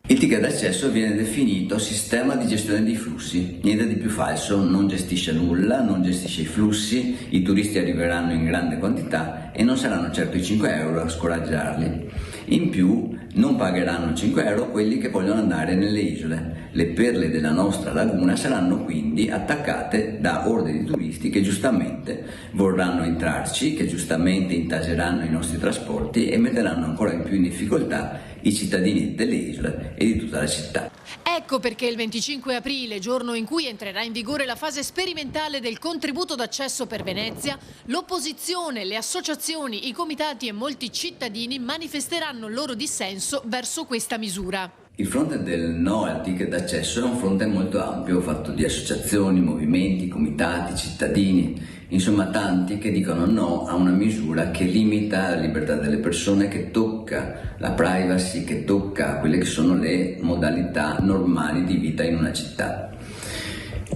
Il ticket d'accesso viene definito sistema di gestione dei flussi, niente di più falso, non gestisce nulla, non gestisce i flussi, i turisti arriveranno in grande quantità e non saranno certo i 5 euro a scoraggiarli. In più non pagheranno 5 euro quelli che vogliono andare nelle isole. Le perle della nostra laguna saranno quindi attaccate da orde di turisti che giustamente vorranno entrarci, che giustamente intaseranno i nostri trasporti e metteranno ancora in più in difficoltà i cittadini delle isole e di tutta la città. Ecco perché il 25 aprile, giorno in cui entrerà in vigore la fase sperimentale del contributo d'accesso per Venezia, l'opposizione, le associazioni, i comitati e molti cittadini manifesteranno il loro dissenso verso questa misura. Il fronte del no al ticket d'accesso è un fronte molto ampio, fatto di associazioni, movimenti, comitati, cittadini, insomma tanti che dicono no a una misura che limita la libertà delle persone, che tocca la privacy, che tocca quelle che sono le modalità normali di vita in una città.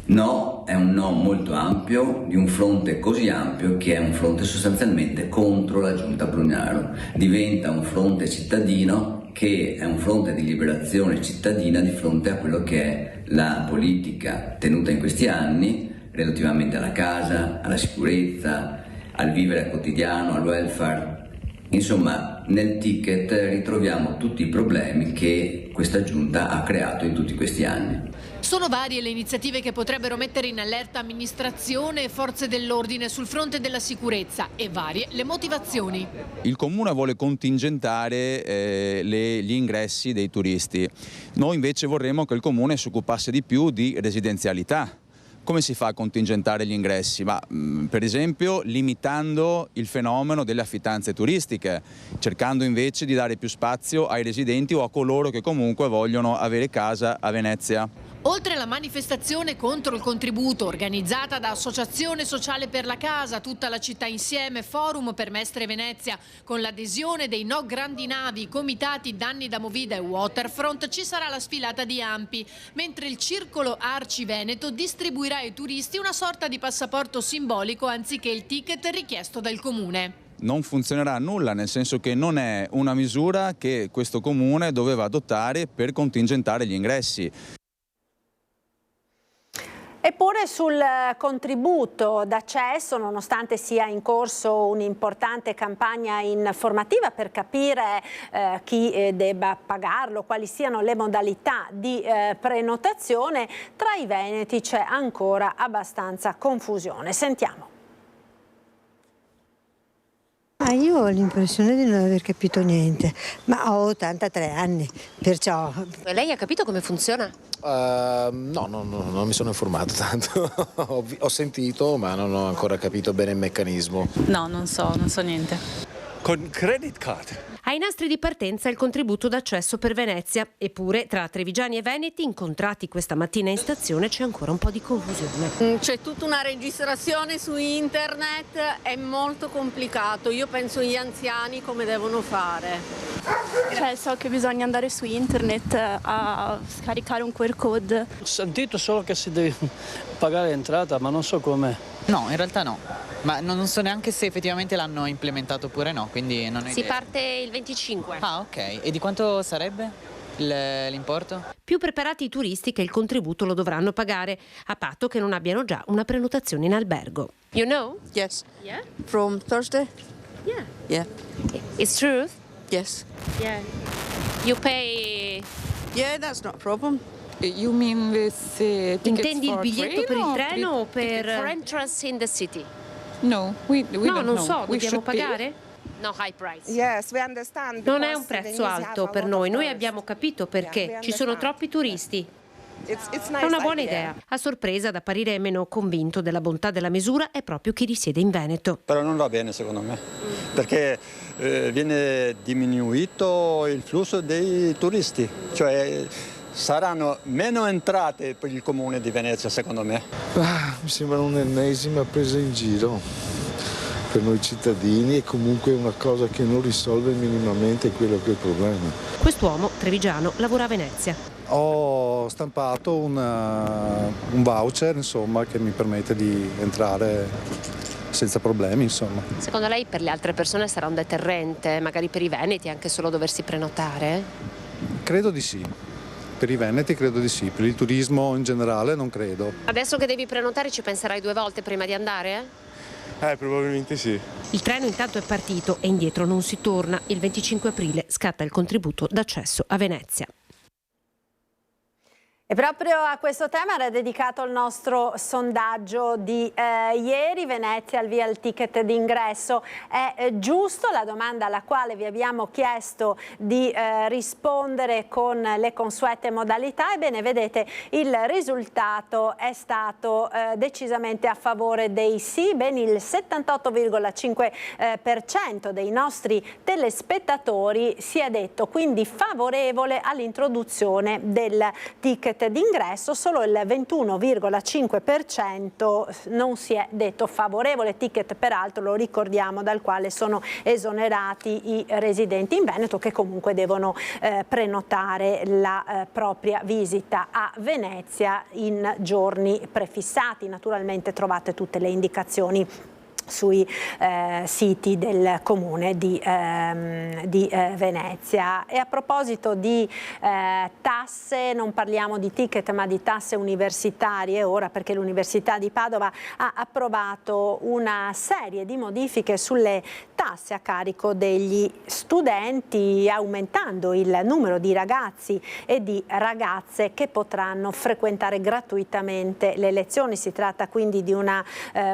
No, è un no molto ampio, di un fronte così ampio che è un fronte sostanzialmente contro la giunta Brugnaro. Diventa un fronte cittadino che è un fronte di liberazione cittadina di fronte a quello che è la politica tenuta in questi anni relativamente alla casa, alla sicurezza, al vivere quotidiano, al welfare. Insomma, nel ticket ritroviamo tutti i problemi che questa giunta ha creato in tutti questi anni. Sono varie le iniziative che potrebbero mettere in allerta amministrazione e forze dell'ordine sul fronte della sicurezza e varie le motivazioni. Il Comune vuole contingentare gli ingressi dei turisti. Noi invece vorremmo che il Comune si occupasse di più di residenzialità. Come si fa a contingentare gli ingressi? Per esempio limitando il fenomeno delle affittanze turistiche, cercando invece di dare più spazio ai residenti o a coloro che comunque vogliono avere casa a Venezia. Oltre alla manifestazione contro il contributo organizzata da Associazione Sociale per la Casa, Tutta la città insieme, Forum per Mestre Venezia, con l'adesione dei No Grandi Navi, comitati Danni da Movida e Waterfront, ci sarà la sfilata di Ampi, mentre il Circolo Arci Veneto distribuirà ai turisti una sorta di passaporto simbolico anziché il ticket richiesto dal Comune. Non funzionerà nulla, nel senso che non è una misura che questo Comune doveva adottare per contingentare gli ingressi. Eppure sul contributo d'accesso, nonostante sia in corso un'importante campagna informativa per capire chi debba pagarlo, quali siano le modalità di prenotazione, tra i veneti c'è ancora abbastanza confusione. Sentiamo. Io ho l'impressione di non aver capito niente, ma ho 83 anni, perciò... Lei ha capito come funziona? No, non mi sono informato tanto. Ho sentito, ma non ho ancora capito bene il meccanismo. No, non so niente. Con credit card. Ai nastri di partenza il contributo d'accesso per Venezia. Eppure, tra trevigiani e veneti incontrati questa mattina in stazione c'è ancora un po' di confusione. C'è tutta una registrazione su internet, è molto complicato. Io penso agli anziani come devono fare. So che bisogna andare su internet a scaricare un QR code. Ho sentito solo che si deve pagare l'entrata, ma non so come. No, in realtà no. Ma non so neanche se effettivamente l'hanno implementato oppure no, quindi non ho idea. Si parte il 25. Ah, ok. E di quanto sarebbe l'importo? Più preparati i turisti che il contributo lo dovranno pagare, a patto che non abbiano già una prenotazione in albergo. You know? Yes. Yeah? From Thursday? Yeah. Yeah. It's true? Yes. Yeah. You pay... Yeah, that's not a problem. You mean with Intendi il biglietto per il treno o per for entrance in the city? No, we No, don't non know. so, We dobbiamo should pay? pagare? No high price. Yes, we understand. Non è un prezzo alto per noi, noi abbiamo capito perché ci sono troppi turisti. È una buona idea. A sorpresa, ad apparire meno convinto della bontà della misura è proprio chi risiede in Veneto. Però non va bene secondo me, perché viene diminuito il flusso dei turisti, cioè saranno meno entrate per il comune di Venezia secondo me. Mi sembra un'ennesima presa in giro per noi cittadini e comunque una cosa che non risolve minimamente quello che è il problema. Quest'uomo, trevigiano, lavora a Venezia. Ho stampato un voucher, insomma, che mi permette di entrare senza problemi, insomma. Secondo lei per le altre persone sarà un deterrente, magari per i veneti anche solo doversi prenotare? Credo di sì. Per i veneti credo di sì, per il turismo in generale non credo. Adesso che devi prenotare ci penserai 2 volte prima di andare? Probabilmente sì. Il treno intanto è partito e indietro non si torna. Il 25 aprile scatta il contributo d'accesso a Venezia. E proprio a questo tema era dedicato il nostro sondaggio di ieri. Venezia al via il ticket d'ingresso. È giusto? La domanda alla quale vi abbiamo chiesto di rispondere con le consuete modalità. Ebbene, vedete, il risultato è stato decisamente a favore dei sì. Ben il 78,5% dei nostri telespettatori si è detto quindi favorevole all'introduzione del ticket d'ingresso, solo il 21,5% non si è detto favorevole. Ticket peraltro, lo ricordiamo, dal quale sono esonerati i residenti in Veneto che comunque devono prenotare la propria visita a Venezia in giorni prefissati. Naturalmente trovate tutte le indicazioni sui siti del comune di Venezia. E a proposito di tasse, non parliamo di ticket ma di tasse universitarie ora, perché l'Università di Padova ha approvato una serie di modifiche sulle tasse a carico degli studenti, aumentando il numero di ragazzi e di ragazze che potranno frequentare gratuitamente le lezioni. Si tratta quindi di una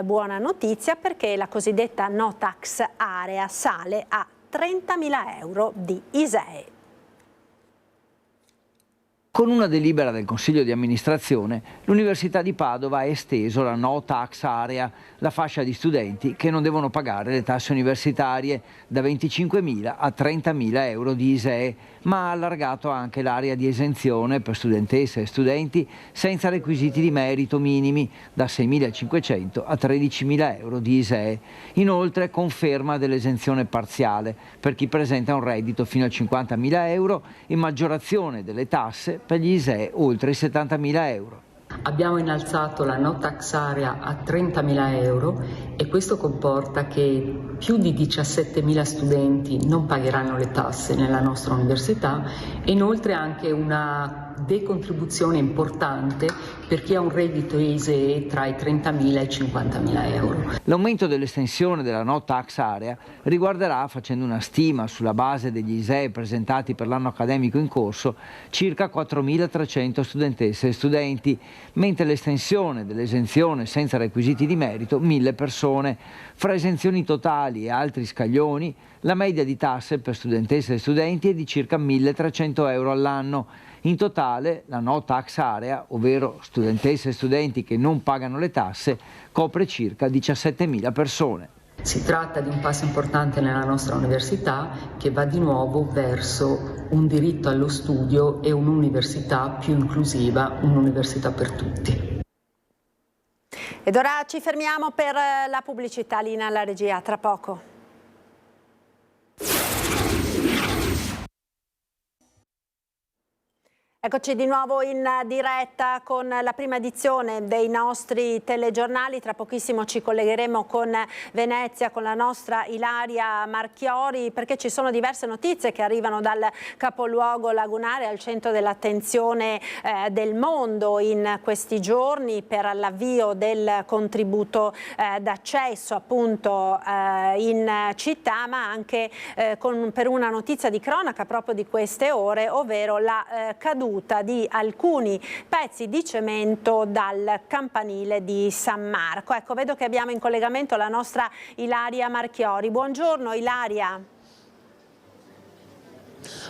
buona notizia, perché la cosiddetta no tax area sale a 30.000 euro di ISEE. Con una delibera del Consiglio di amministrazione, l'Università di Padova ha esteso la no tax area, la fascia di studenti che non devono pagare le tasse universitarie, da 25.000 a 30.000 euro di ISEE, ma ha allargato anche l'area di esenzione per studentesse e studenti senza requisiti di merito minimi, da 6.500 a 13.000 euro di ISEE. Inoltre conferma dell'esenzione parziale per chi presenta un reddito fino a 50.000 euro e maggiorazione delle tasse per gli ISEE oltre i 70.000 euro. Abbiamo innalzato la no tax area a 30.000 euro e questo comporta che più di 17.000 studenti non pagheranno le tasse nella nostra università e inoltre anche una decontribuzione importante per chi ha un reddito ISEE tra i 30.000 e i 50.000 euro. L'aumento dell'estensione della no tax area riguarderà, facendo una stima sulla base degli ISEE presentati per l'anno accademico in corso, circa 4.300 studentesse e studenti, mentre l'estensione dell'esenzione senza requisiti di merito 1.000 persone. Fra esenzioni totali e altri scaglioni, la media di tasse per studentesse e studenti è di circa 1.300 euro all'anno. In totale la no tax area, ovvero studentesse e studenti che non pagano le tasse, copre circa 17.000 persone. Si tratta di un passo importante nella nostra università che va di nuovo verso un diritto allo studio e un'università più inclusiva, un'università per tutti. Ed ora ci fermiamo per la pubblicità. Linea alla regia, tra poco. Eccoci di nuovo in diretta con la prima edizione dei nostri telegiornali. Tra pochissimo ci collegheremo con Venezia, con la nostra Ilaria Marchiori, perché ci sono diverse notizie che arrivano dal capoluogo lagunare, al centro dell'attenzione del mondo in questi giorni, per l'avvio del contributo d'accesso appunto in città, ma anche per una notizia di cronaca proprio di queste ore, ovvero la caduta caduta di alcuni pezzi di cemento dal campanile di San Marco. Ecco, vedo che abbiamo in collegamento la nostra Ilaria Marchiori. Buongiorno Ilaria.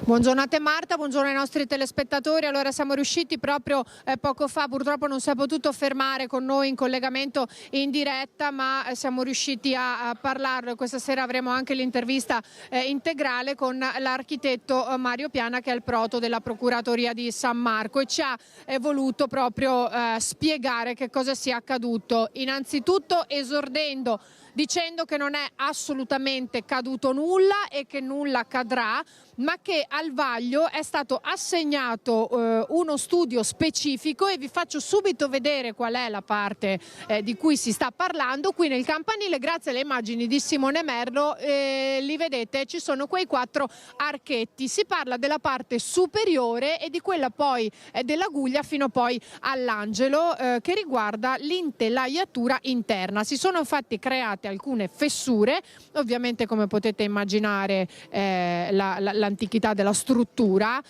Buongiorno a te Marta, buongiorno ai nostri telespettatori. Allora siamo riusciti proprio poco fa, purtroppo non si è potuto fermare con noi in collegamento in diretta, ma siamo riusciti a parlarlo. Questa sera avremo anche l'intervista integrale con l'architetto Mario Piana, che è il proto della Procuratoria di San Marco, e ci ha voluto proprio spiegare che cosa sia accaduto. Innanzitutto esordendo dicendo che non è assolutamente caduto nulla e che nulla cadrà, ma che al vaglio è stato assegnato uno studio specifico, e vi faccio subito vedere qual è la parte di cui si sta parlando. Qui nel campanile, grazie alle immagini di Simone Merlo, li vedete, ci sono quei 4 archetti. Si parla della parte superiore e di quella poi della guglia fino poi all'angelo, che riguarda l'intelaiatura interna. Si sono infatti create alcune fessure, ovviamente come potete immaginare l'antichità della struttura,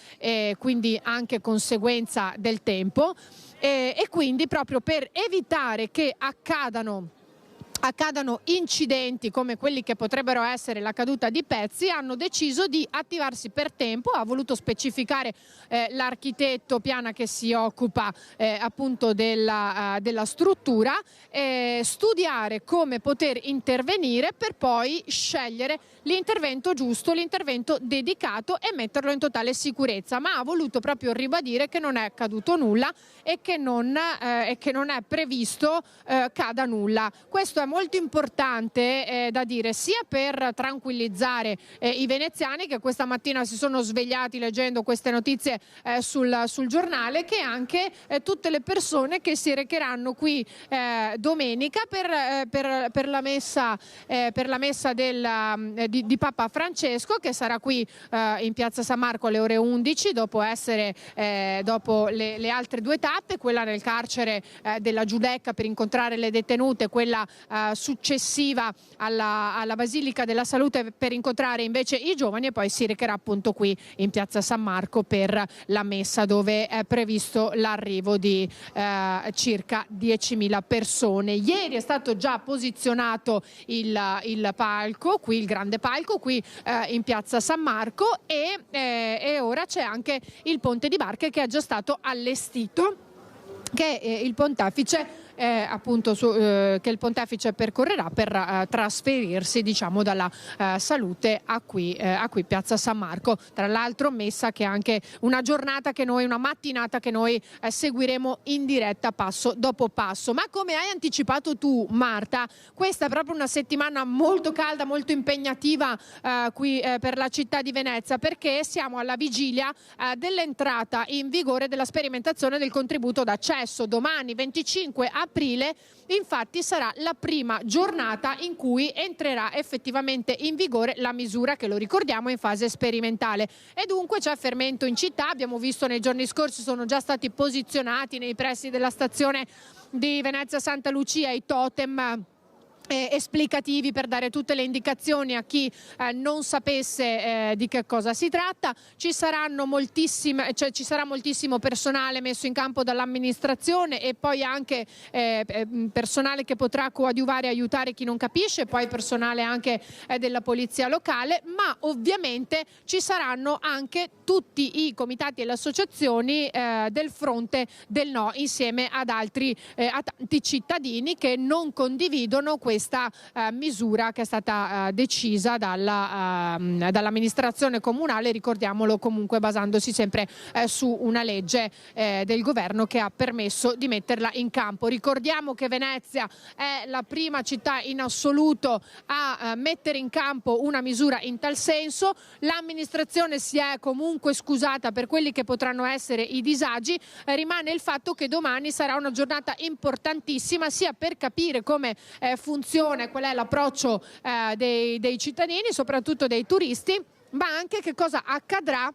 quindi anche conseguenza del tempo, e quindi proprio per evitare che accadano incidenti come quelli che potrebbero essere la caduta di pezzi, hanno deciso di attivarsi per tempo. Ha voluto specificare l'architetto Piana, che si occupa appunto della struttura, studiare come poter intervenire per poi scegliere l'intervento giusto, l'intervento dedicato, e metterlo in totale sicurezza. Ma ha voluto proprio ribadire che non è accaduto nulla e che non è previsto cada nulla. Questo è molto importante da dire, sia per tranquillizzare i veneziani che questa mattina si sono svegliati leggendo queste notizie sul giornale, che anche tutte le persone che si recheranno qui domenica per la messa di Papa Francesco, che sarà qui in piazza San Marco alle ore 11, dopo le altre 2 tappe, quella nel carcere della Giudecca per incontrare le detenute, quella successiva alla Basilica della Salute per incontrare invece i giovani, e poi si recherà appunto qui in piazza San Marco per la messa, dove è previsto l'arrivo di circa 10.000 persone. Ieri è stato già posizionato il palco, qui il grande palco, qui in piazza San Marco, e ora c'è anche il ponte di barche che è già stato allestito, che il pontefice che il pontefice percorrerà per trasferirsi, diciamo, dalla Salute a qui piazza San Marco. Tra l'altro messa che è anche una mattinata che noi seguiremo in diretta passo dopo passo. Ma come hai anticipato tu, Marta, questa è proprio una settimana molto calda, molto impegnativa qui per la città di Venezia, perché siamo alla vigilia dell'entrata in vigore della sperimentazione del contributo d'accesso. Domani 25 aprile infatti sarà la prima giornata in cui entrerà effettivamente in vigore la misura, che lo ricordiamo è in fase sperimentale, e dunque c'è fermento in città. Abbiamo visto nei giorni scorsi sono già stati posizionati nei pressi della stazione di Venezia Santa Lucia i totem esplicativi per dare tutte le indicazioni a chi non sapesse di che cosa si tratta. Ci sarà moltissimo personale messo in campo dall'amministrazione, e poi anche personale che potrà coadiuvare e aiutare chi non capisce, poi personale anche della polizia locale, ma ovviamente ci saranno anche tutti i comitati e le associazioni del fronte del no, insieme a tanti cittadini che non condividono questa misura che è stata decisa dall'amministrazione comunale, ricordiamolo, comunque basandosi sempre su una legge del governo che ha permesso di metterla in campo. Ricordiamo che Venezia è la prima città in assoluto a mettere in campo una misura in tal senso. L'amministrazione si è comunque scusata per quelli che potranno essere i disagi. Rimane il fatto che domani sarà una giornata importantissima, sia per capire come funziona, qual è l'approccio dei cittadini, soprattutto dei turisti, ma anche che cosa accadrà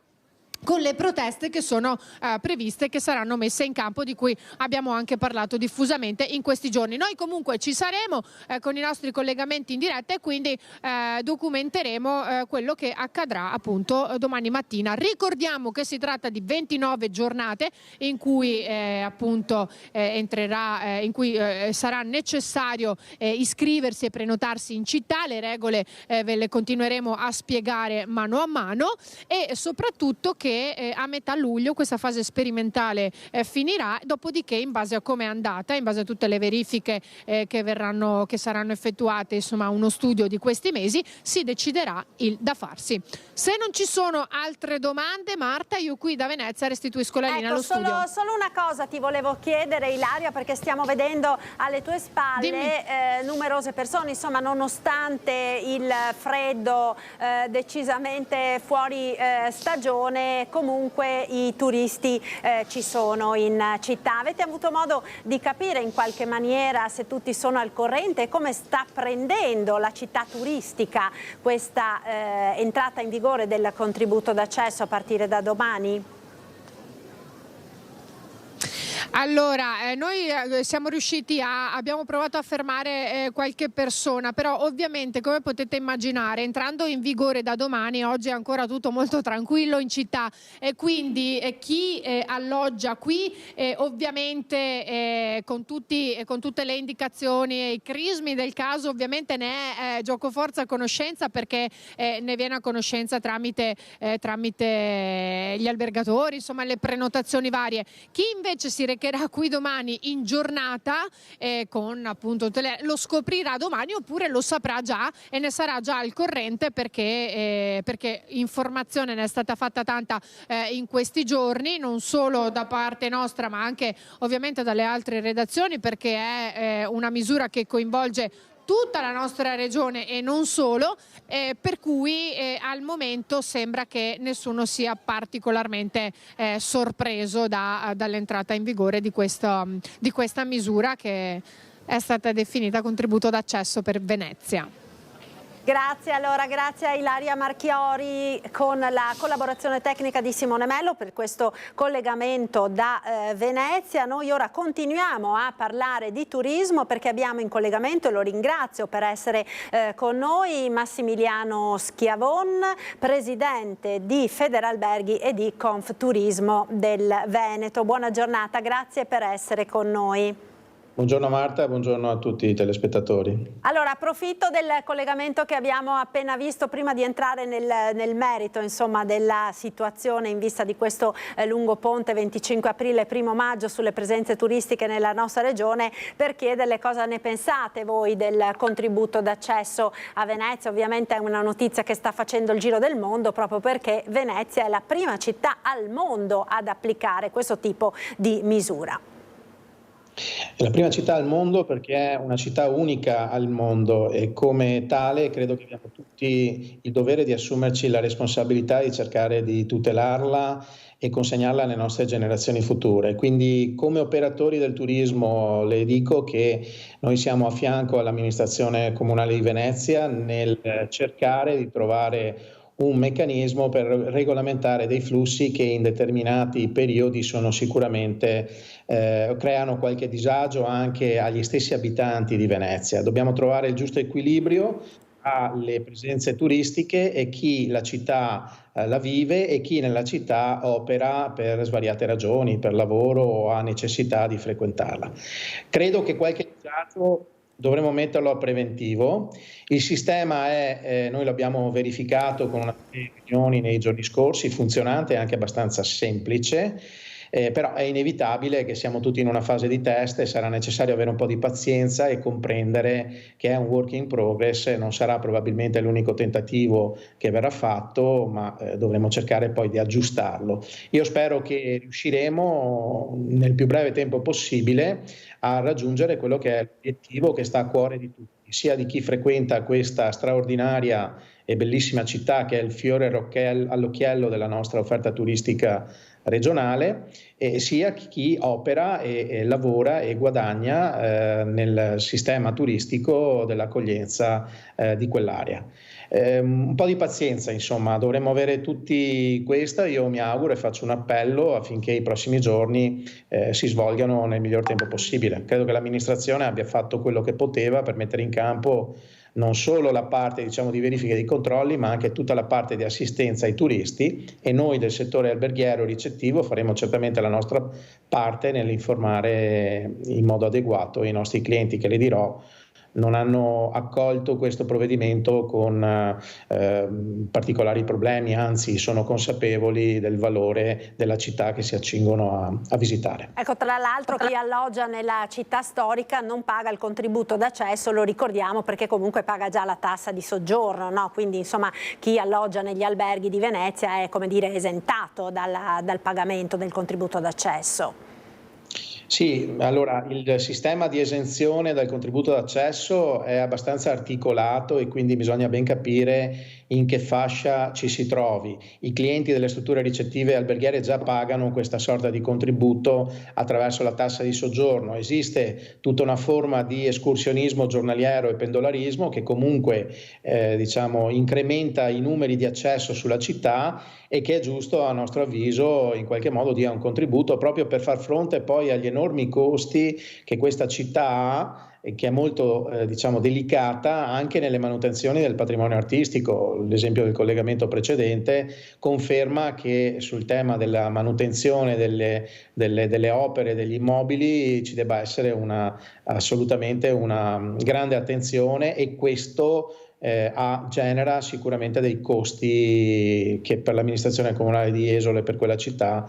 con le proteste che sono previste, che saranno messe in campo, di cui abbiamo anche parlato diffusamente in questi giorni. Noi comunque ci saremo con i nostri collegamenti in diretta e quindi documenteremo quello che accadrà appunto domani mattina. Ricordiamo che si tratta di 29 giornate in cui appunto in cui sarà necessario iscriversi e prenotarsi in città. Le regole ve le continueremo a spiegare mano a mano, e soprattutto che a metà luglio questa fase sperimentale finirà, dopodiché in base a come è andata, in base a tutte le verifiche che saranno effettuate, insomma uno studio di questi mesi, si deciderà il da farsi. Se non ci sono altre domande, Marta, io qui da Venezia restituisco la linea allo studio. Solo una cosa ti volevo chiedere, Ilaria, perché stiamo vedendo alle tue spalle numerose persone, insomma, nonostante il freddo decisamente fuori stagione, comunque i turisti ci sono in città. Avete avuto modo di capire in qualche maniera se tutti sono al corrente e come sta prendendo la città turistica questa entrata in vigore del contributo d'accesso a partire da domani? Allora, noi siamo riusciti abbiamo provato a fermare qualche persona, però ovviamente, come potete immaginare, entrando in vigore da domani, oggi è ancora tutto molto tranquillo in città, e quindi chi alloggia qui ovviamente con tutte le indicazioni e i crismi del caso, ovviamente ne è giocoforza a conoscenza, perché ne viene a conoscenza tramite gli albergatori, insomma le prenotazioni varie. Chi invece si recherà qui domani in giornata con appunto lo scoprirà domani, oppure lo saprà già e ne sarà già al corrente, perché informazione ne è stata fatta tanta in questi giorni, non solo da parte nostra ma anche ovviamente dalle altre redazioni, perché è una misura che coinvolge tutta la nostra regione e non solo, per cui al momento sembra che nessuno sia particolarmente sorpreso dall'entrata in vigore di questa misura, che è stata definita contributo d'accesso per Venezia. Grazie, allora grazie a Ilaria Marchiori con la collaborazione tecnica di Simone Mello per questo collegamento da Venezia. Noi ora continuiamo a parlare di turismo, perché abbiamo in collegamento, e lo ringrazio per essere con noi, Massimiliano Schiavon, presidente di Federalberghi e di Confturismo del Veneto. Buona giornata, grazie per essere con noi. Buongiorno Marta, buongiorno a tutti i telespettatori. Allora, approfitto del collegamento che abbiamo appena visto prima di entrare nel merito, insomma, della situazione in vista di questo lungo ponte 25 aprile e 1 maggio sulle presenze turistiche nella nostra regione, per chiederle cosa ne pensate voi del contributo d'accesso a Venezia. Ovviamente è una notizia che sta facendo il giro del mondo, proprio perché Venezia è la prima città al mondo ad applicare questo tipo di misura. È la prima città al mondo perché è una città unica al mondo, e come tale credo che abbiamo tutti il dovere di assumerci la responsabilità di cercare di tutelarla e consegnarla alle nostre generazioni future. Quindi come operatori del turismo le dico che noi siamo a fianco all'amministrazione comunale di Venezia nel cercare di trovare un meccanismo per regolamentare dei flussi che in determinati periodi sono sicuramente creano qualche disagio anche agli stessi abitanti di Venezia. Dobbiamo trovare il giusto equilibrio alle presenze turistiche e chi la città la vive e chi nella città opera per svariate ragioni, per lavoro o ha necessità di frequentarla. Credo che qualche disagio dovremmo metterlo a preventivo. Il sistema è, noi l'abbiamo verificato con una serie di riunioni nei giorni scorsi, funzionante e anche abbastanza semplice, però è inevitabile che siamo tutti in una fase di test e sarà necessario avere un po' di pazienza e comprendere che è un work in progress, non sarà probabilmente l'unico tentativo che verrà fatto, ma dovremo cercare poi di aggiustarlo. Io spero che riusciremo nel più breve tempo possibile a raggiungere quello che è l'obiettivo che sta a cuore di tutti, sia di chi frequenta questa straordinaria e bellissima città che è il fiore all'occhiello della nostra offerta turistica regionale, sia chi opera e lavora e guadagna nel sistema turistico dell'accoglienza di quell'area. Un po' di pazienza, insomma, dovremmo avere tutti questa. Io mi auguro e faccio un appello affinché i prossimi giorni si svolgano nel miglior tempo possibile. Credo che l'amministrazione abbia fatto quello che poteva per mettere in campo non solo la parte, diciamo, di verifica e di controlli, ma anche tutta la parte di assistenza ai turisti, e noi del settore alberghiero ricettivo faremo certamente la nostra parte nell'informare in modo adeguato i nostri clienti, che le dirò non hanno accolto questo provvedimento con particolari problemi, anzi sono consapevoli del valore della città che si accingono a visitare. Ecco, tra l'altro chi alloggia nella città storica non paga il contributo d'accesso, lo ricordiamo, perché comunque paga già la tassa di soggiorno, no? Quindi insomma chi alloggia negli alberghi di Venezia è, come dire, esentato dal pagamento del contributo d'accesso. Sì, allora il sistema di esenzione dal contributo d'accesso è abbastanza articolato e quindi bisogna ben capire in che fascia ci si trovi. I clienti delle strutture ricettive alberghiere già pagano questa sorta di contributo attraverso la tassa di soggiorno. Esiste tutta una forma di escursionismo giornaliero e pendolarismo che comunque diciamo, incrementa i numeri di accesso sulla città e che è giusto, a nostro avviso, in qualche modo dia un contributo proprio per far fronte poi agli enormi costi che questa città ha, e che è molto diciamo, delicata anche nelle manutenzioni del patrimonio artistico. L'esempio del collegamento precedente conferma che sul tema della manutenzione delle opere, degli immobili, ci debba essere assolutamente una grande attenzione, e questo genera sicuramente dei costi che per l'amministrazione comunale di Jesolo e per quella città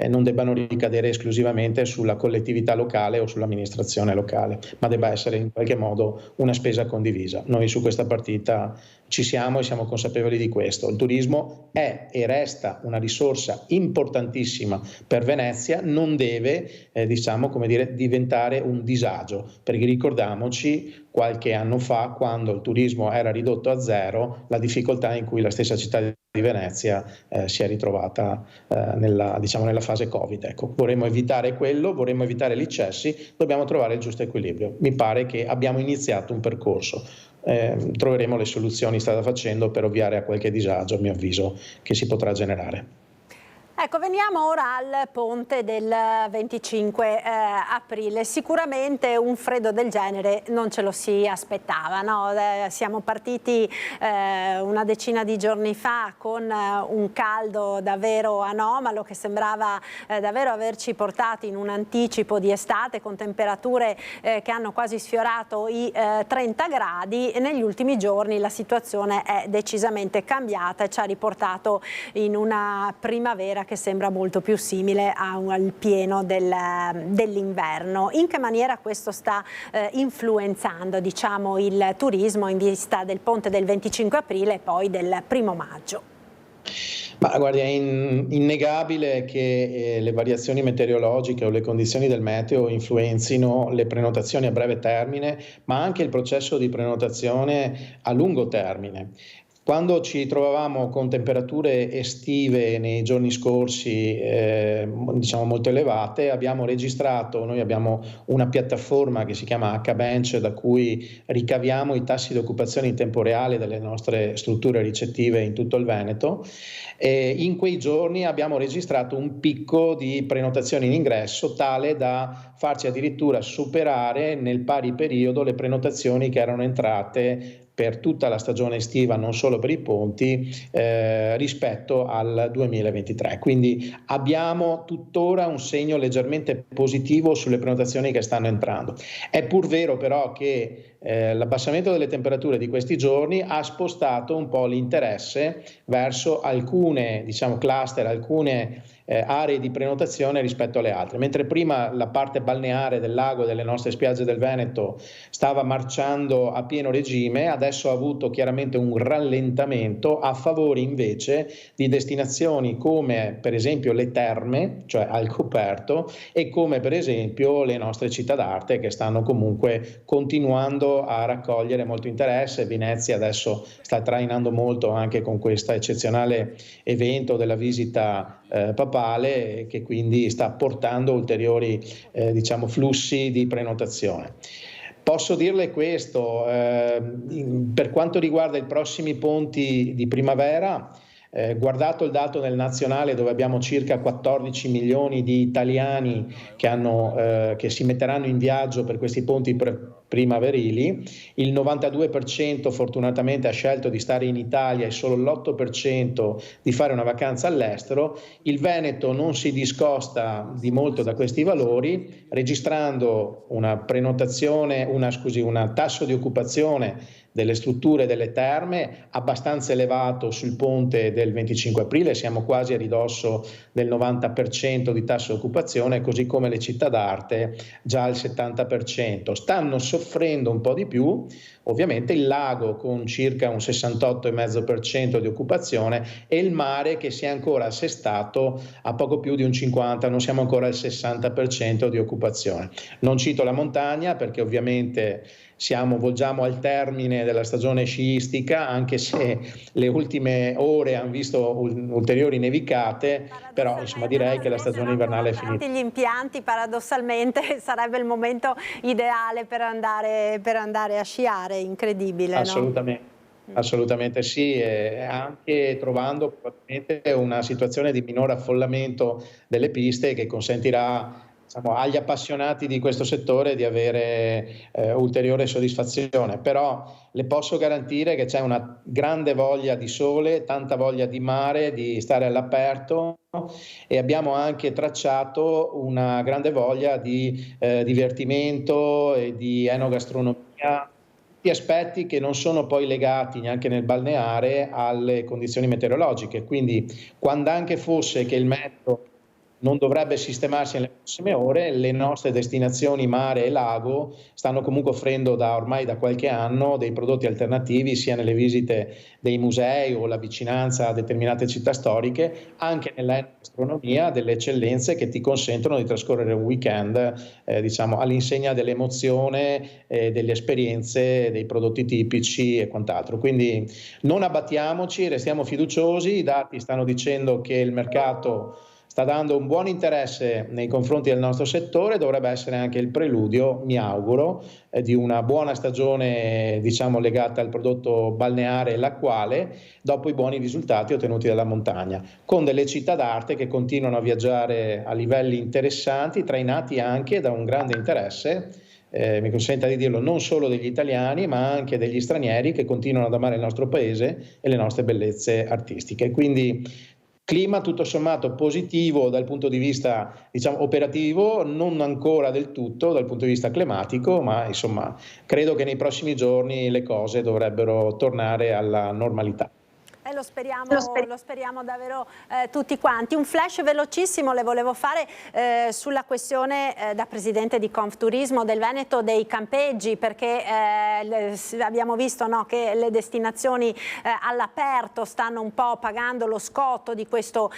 non debbano ricadere esclusivamente sulla collettività locale o sull'amministrazione locale, ma debba essere in qualche modo una spesa condivisa. Noi su questa partita ci siamo e siamo consapevoli di questo. Il turismo è e resta una risorsa importantissima per Venezia, non deve diciamo, come dire, diventare un disagio, perché ricordiamoci qualche anno fa, quando il turismo era ridotto a zero, la difficoltà in cui la stessa città di Venezia si è ritrovata nella fase Covid. Ecco, vorremmo evitare quello, vorremmo evitare gli eccessi, dobbiamo trovare il giusto equilibrio. Mi pare che abbiamo iniziato un percorso, troveremo le soluzioni strada facendo per ovviare a qualche disagio, a mio avviso, che si potrà generare. Ecco, veniamo ora al ponte del 25 aprile. Sicuramente un freddo del genere non ce lo si aspettava, no? Siamo partiti una decina di giorni fa con un caldo davvero anomalo che sembrava davvero averci portati in un anticipo di estate, con temperature che hanno quasi sfiorato i 30 gradi. E negli ultimi giorni la situazione è decisamente cambiata e ci ha riportato in una primavera che sembra molto più simile al pieno dell'inverno. In che maniera questo sta influenzando, diciamo, il turismo in vista del ponte del 25 aprile e poi del 1° maggio? Ma guardi, è innegabile che le variazioni meteorologiche o le condizioni del meteo influenzino le prenotazioni a breve termine, ma anche il processo di prenotazione a lungo termine. Quando ci trovavamo con temperature estive nei giorni scorsi diciamo molto elevate, noi abbiamo una piattaforma che si chiama HBench, da cui ricaviamo i tassi di occupazione in tempo reale delle nostre strutture ricettive in tutto il Veneto. In quei giorni abbiamo registrato un picco di prenotazioni in ingresso tale da farci addirittura superare nel pari periodo le prenotazioni che erano entrate per tutta la stagione estiva, non solo per i ponti, rispetto al 2023. Quindi abbiamo tuttora un segno leggermente positivo sulle prenotazioni che stanno entrando. È pur vero però che l'abbassamento delle temperature di questi giorni ha spostato un po' l'interesse verso alcune, diciamo, cluster, alcune aree di prenotazione rispetto alle altre. Mentre prima la parte balneare del lago e delle nostre spiagge del Veneto stava marciando a pieno regime, adesso ha avuto chiaramente un rallentamento a favore invece di destinazioni come per esempio le terme, cioè al coperto, e come per esempio le nostre città d'arte, che stanno comunque continuando a raccogliere molto interesse. Venezia adesso sta trainando molto anche con questo eccezionale evento della visita papale, papale, che quindi sta portando ulteriori flussi di prenotazione. Posso dirle questo, per quanto riguarda i prossimi ponti di primavera, guardato il dato nel nazionale dove abbiamo circa 14 milioni di italiani che si metteranno in viaggio per questi ponti primaverili, il 92% fortunatamente ha scelto di stare in Italia e solo l'8% di fare una vacanza all'estero. Il Veneto non si discosta di molto da questi valori, registrando un tasso di occupazione delle strutture delle terme abbastanza elevato sul ponte del 25 aprile, siamo quasi a ridosso del 90% di tasso di occupazione, così come le città d'arte già al 70%. Stanno soffrendo un po' di più ovviamente il lago con circa un 68,5% di occupazione e il mare che si è ancora assestato a poco più di un 50%, non siamo ancora al 60% di occupazione. Non cito la montagna perché ovviamente volgiamo al termine della stagione sciistica, anche se le ultime ore hanno visto ulteriori nevicate, però insomma direi che la stagione invernale è finita. Gli impianti paradossalmente sarebbe il momento ideale per andare a sciare, incredibile, assolutamente. No? Assolutamente sì, anche trovando probabilmente una situazione di minore affollamento delle piste che consentirà agli appassionati di questo settore di avere ulteriore soddisfazione, però le posso garantire che c'è una grande voglia di sole, tanta voglia di mare, di stare all'aperto e abbiamo anche tracciato una grande voglia di divertimento e di enogastronomia, aspetti che non sono poi legati neanche nel balneare alle condizioni meteorologiche, quindi quando anche fosse che il meteo non dovrebbe sistemarsi nelle prossime ore, le nostre destinazioni mare e lago stanno comunque offrendo ormai da qualche anno dei prodotti alternativi sia nelle visite dei musei o la vicinanza a determinate città storiche, anche nella gastronomia, delle eccellenze che ti consentono di trascorrere un weekend all'insegna dell'emozione, delle esperienze, dei prodotti tipici e quant'altro. Quindi non abbattiamoci, restiamo fiduciosi, i dati stanno dicendo che il mercato sta dando un buon interesse nei confronti del nostro settore, dovrebbe essere anche il preludio, mi auguro, di una buona stagione legata al prodotto balneare e l'acquale, dopo i buoni risultati ottenuti dalla montagna, con delle città d'arte che continuano a viaggiare a livelli interessanti, trainati anche da un grande interesse, mi consenta di dirlo, non solo degli italiani ma anche degli stranieri che continuano ad amare il nostro paese e le nostre bellezze artistiche. Quindi clima tutto sommato positivo dal punto di vista operativo, non ancora del tutto dal punto di vista climatico, ma insomma credo che nei prossimi giorni le cose dovrebbero tornare alla normalità. Lo speriamo davvero tutti quanti. Un flash velocissimo le volevo fare sulla questione da presidente di Confturismo del Veneto dei campeggi, perché abbiamo visto che le destinazioni all'aperto stanno un po' pagando lo scotto di questo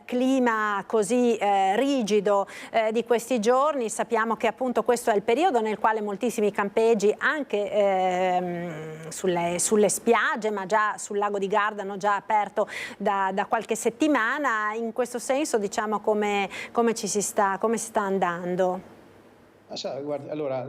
clima così rigido di questi giorni. Sappiamo che appunto questo è il periodo nel quale moltissimi campeggi anche sulle spiagge, ma già sul lago di Garda hanno già aperto da qualche settimana. In questo senso come si sta andando? Guardi, allora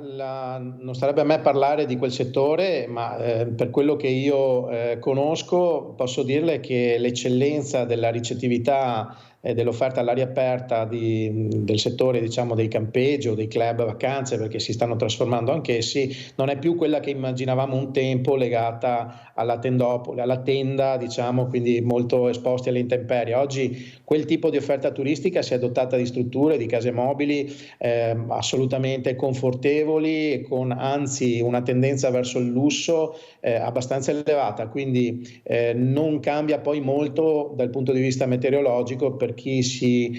non starebbe a me parlare di quel settore, ma per quello che io conosco posso dirle che l'eccellenza della ricettività dell'offerta all'aria aperta del settore dei campeggi o dei club vacanze, perché si stanno trasformando anch'essi, non è più quella che immaginavamo un tempo legata alla tenda, quindi molto esposti alle intemperie. Oggi quel tipo di offerta turistica si è dotata di strutture, di case mobili assolutamente confortevoli e con anzi una tendenza verso il lusso abbastanza elevata, quindi non cambia poi molto dal punto di vista meteorologico per chi si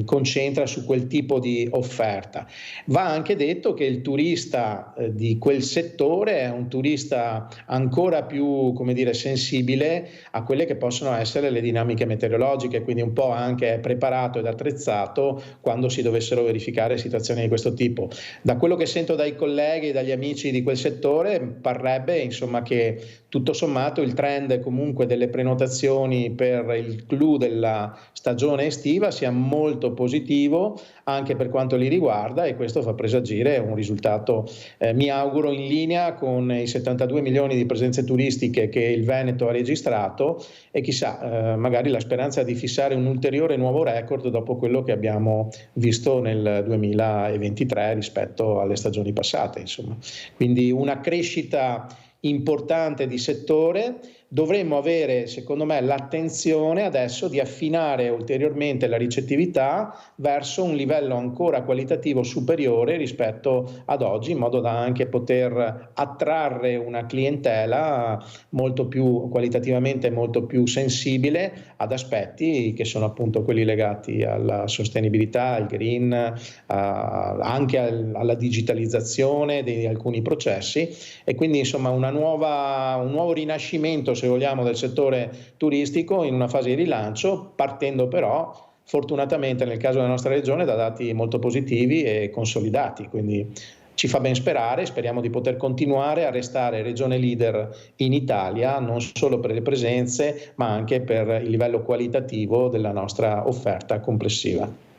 concentra su quel tipo di offerta. Va anche detto che il turista di quel settore è un turista ancora più, sensibile a quelle che possono essere le dinamiche meteorologiche, quindi un po' anche preparato ed attrezzato quando si dovessero verificare situazioni di questo tipo. Da quello che sento dai colleghi e dagli amici di quel settore parrebbe che tutto sommato il trend comunque delle prenotazioni per il clou della della stagione estiva sia molto positivo anche per quanto li riguarda, e questo fa presagire un risultato, mi auguro, in linea con i 72 milioni di presenze turistiche che il Veneto ha registrato, e chissà, magari la speranza di fissare un ulteriore nuovo record dopo quello che abbiamo visto nel 2023 rispetto alle stagioni passate, insomma. Quindi una crescita importante di settore. Dovremmo avere, secondo me, l'attenzione adesso di affinare ulteriormente la ricettività verso un livello ancora qualitativo superiore rispetto ad oggi, in modo da anche poter attrarre una clientela molto più qualitativamente molto più sensibile ad aspetti che sono appunto quelli legati alla sostenibilità, al green, anche alla digitalizzazione di alcuni processi, e quindi insomma un nuovo rinascimento, se vogliamo, del settore turistico in una fase di rilancio, partendo però fortunatamente nel caso della nostra regione da dati molto positivi e consolidati, quindi ci fa ben sperare. Speriamo di poter continuare a restare regione leader in Italia, non solo per le presenze ma anche per il livello qualitativo della nostra offerta complessiva.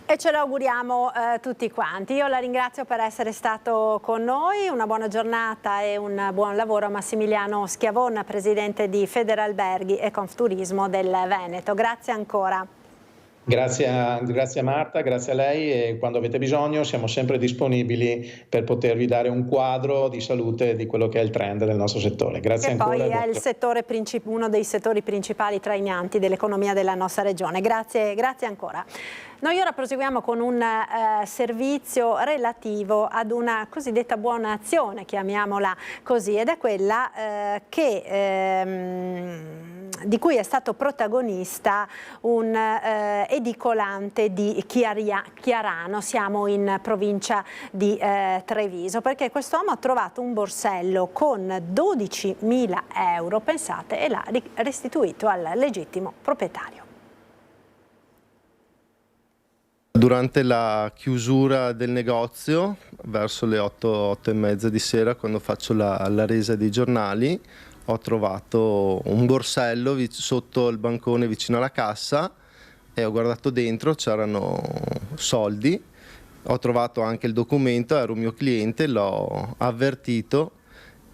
E ce lo auguriamo tutti quanti. Io la ringrazio per essere stato con noi, una buona giornata e un buon lavoro a Massimiliano Schiavon, presidente di Federalberghi e Confturismo del Veneto. Grazie ancora. Grazie a Marta, grazie a lei, e quando avete bisogno siamo sempre disponibili per potervi dare un quadro di salute di quello che è il trend del nostro settore. Grazie ancora. Poi è uno dei settori principali trainanti dell'economia della nostra regione. Grazie ancora. Noi ora proseguiamo con un servizio relativo ad una cosiddetta buona azione, chiamiamola così, ed è quella di cui è stato protagonista un edicolante di Chiarano. Siamo in provincia di Treviso, perché quest'uomo ha trovato un borsello con 12.000 euro, pensate, e l'ha restituito al legittimo proprietario. Durante la chiusura del negozio, verso le 8:30 di sera, quando faccio la resa dei giornali, ho trovato un borsello sotto il bancone vicino alla cassa e ho guardato dentro, c'erano soldi, ho trovato anche il documento, ero un mio cliente, l'ho avvertito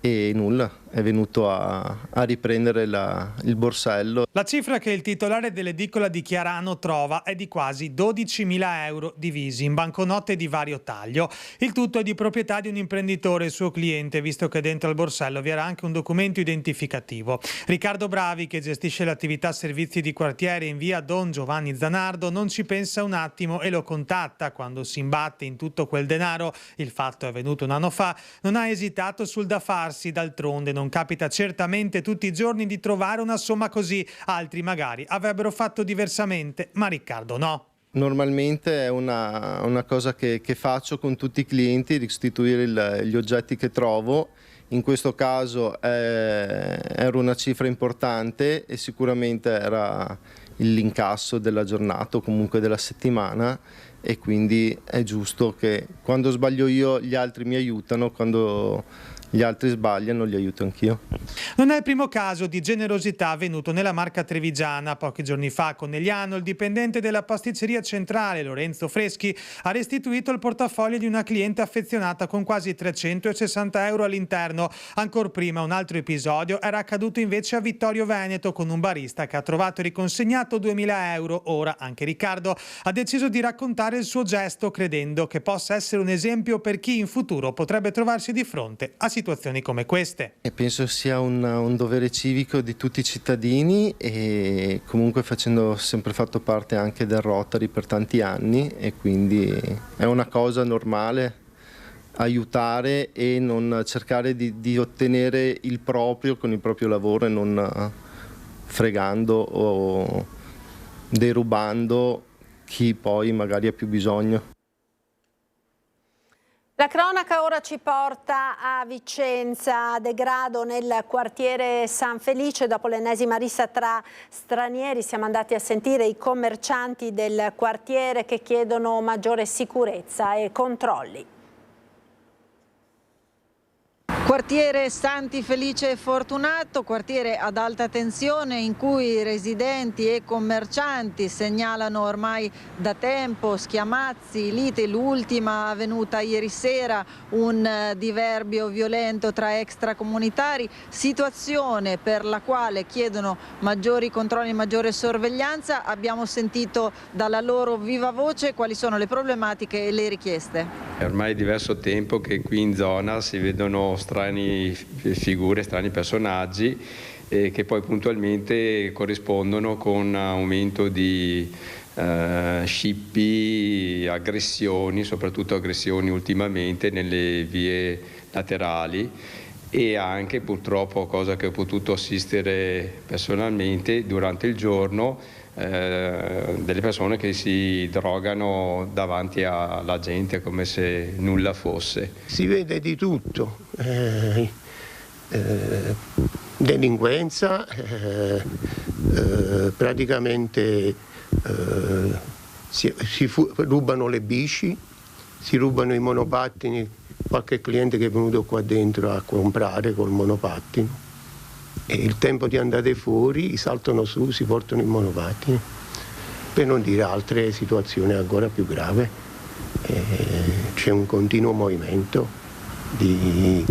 e nulla, è venuto a riprendere il borsello. La cifra che il titolare dell'edicola di Chiarano trova è di quasi 12.000 euro divisi in banconote di vario taglio. Il tutto è di proprietà di un imprenditore e suo cliente, visto che dentro al borsello vi era anche un documento identificativo. Riccardo Bravi, che gestisce l'attività servizi di quartiere in via Don Giovanni Zanardo, non ci pensa un attimo e lo contatta quando si imbatte in tutto quel denaro. Il fatto è avvenuto un anno fa, non ha esitato sul da farsi, d'altronde non capita certamente tutti i giorni di trovare una somma così, altri magari avrebbero fatto diversamente, ma Riccardo no. Normalmente è una cosa che faccio con tutti i clienti, restituire gli oggetti che trovo. In questo caso era una cifra importante e sicuramente era l'incasso della giornata o comunque della settimana, e quindi è giusto che quando sbaglio io gli altri mi aiutano, quando gli altri sbagliano li aiuto anch'io. Non è il primo caso di generosità avvenuto nella Marca trevigiana. Pochi giorni fa a Conegliano il dipendente della pasticceria centrale Lorenzo Freschi ha restituito il portafoglio di una cliente affezionata con quasi 360 euro all'interno. Ancor prima un altro episodio era accaduto invece a Vittorio Veneto con un barista che ha trovato riconsegnato 2.000 euro. Ora anche Riccardo ha deciso di raccontare il suo gesto, credendo che possa essere un esempio per chi in futuro potrebbe trovarsi di fronte a situazioni come queste. E penso sia un dovere civico di tutti i cittadini, e comunque facendo sempre fatto parte anche del Rotary per tanti anni, e quindi è una cosa normale aiutare e non cercare di ottenere il proprio con il proprio lavoro, e non fregando o derubando chi poi magari ha più bisogno. La cronaca ora ci porta a Vicenza, degrado nel quartiere San Felice dopo l'ennesima rissa tra stranieri. Siamo andati a sentire i commercianti del quartiere che chiedono maggiore sicurezza e controlli. Quartiere Santi Felice e Fortunato, quartiere ad alta tensione in cui residenti e commercianti segnalano ormai da tempo schiamazzi, liti, l'ultima avvenuta ieri sera, un diverbio violento tra extracomunitari, situazione per la quale chiedono maggiori controlli, maggiore sorveglianza. Abbiamo sentito dalla loro viva voce quali sono le problematiche e le richieste. È ormai diverso tempo che qui in zona si vedono strani figure, strani personaggi che poi puntualmente corrispondono con aumento di scippi, aggressioni, soprattutto aggressioni ultimamente nelle vie laterali, e anche purtroppo, cosa che ho potuto assistere personalmente durante il giorno, delle persone che si drogano davanti alla gente come se nulla fosse. Si vede di tutto, delinquenza, praticamente si rubano le bici, si rubano i monopattini, qualche cliente che è venuto qua dentro a comprare col monopattino. E il tempo di andare fuori, saltano su, si portano i monopattini, per non dire altre situazioni ancora più gravi. C'è un continuo movimento di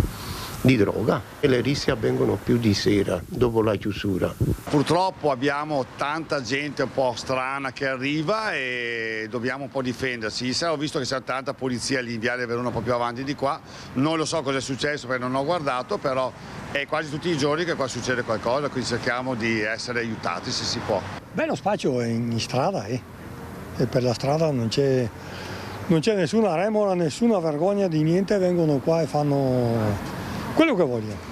droga e le risse avvengono più di sera, dopo la chiusura. Purtroppo abbiamo tanta gente un po' strana che arriva e dobbiamo un po' difendersi. Ho visto che c'è tanta polizia lì in Viale Verona, un po' più avanti di qua. Non lo so cosa è successo perché non ho guardato, però è quasi tutti i giorni che qua succede qualcosa, quindi cerchiamo di essere aiutati se si può. Beh, lo spazio è in strada, e per la strada non c'è nessuna remora, nessuna vergogna di niente, vengono qua e fanno quello che vogliono.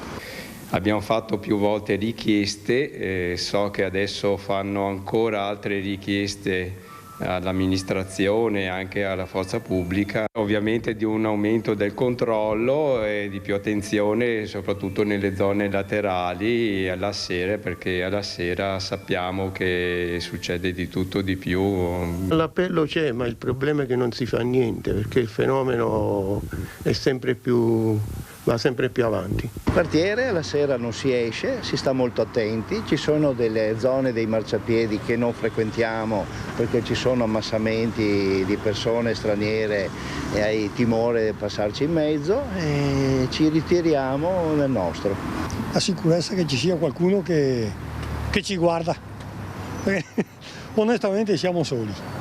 Abbiamo fatto più volte richieste, so che adesso fanno ancora altre richieste all'amministrazione e anche alla forza pubblica, ovviamente di un aumento del controllo e di più attenzione soprattutto nelle zone laterali alla sera, perché alla sera sappiamo che succede di tutto di più. L'appello c'è, ma il problema è che non si fa niente, perché il fenomeno è va sempre più avanti. Il quartiere la sera non si esce, si sta molto attenti, ci sono delle zone dei marciapiedi che non frequentiamo perché ci sono ammassamenti di persone straniere e hai timore di passarci in mezzo, e ci ritiriamo nel nostro. La sicurezza che ci sia qualcuno che ci guarda, perché onestamente siamo soli.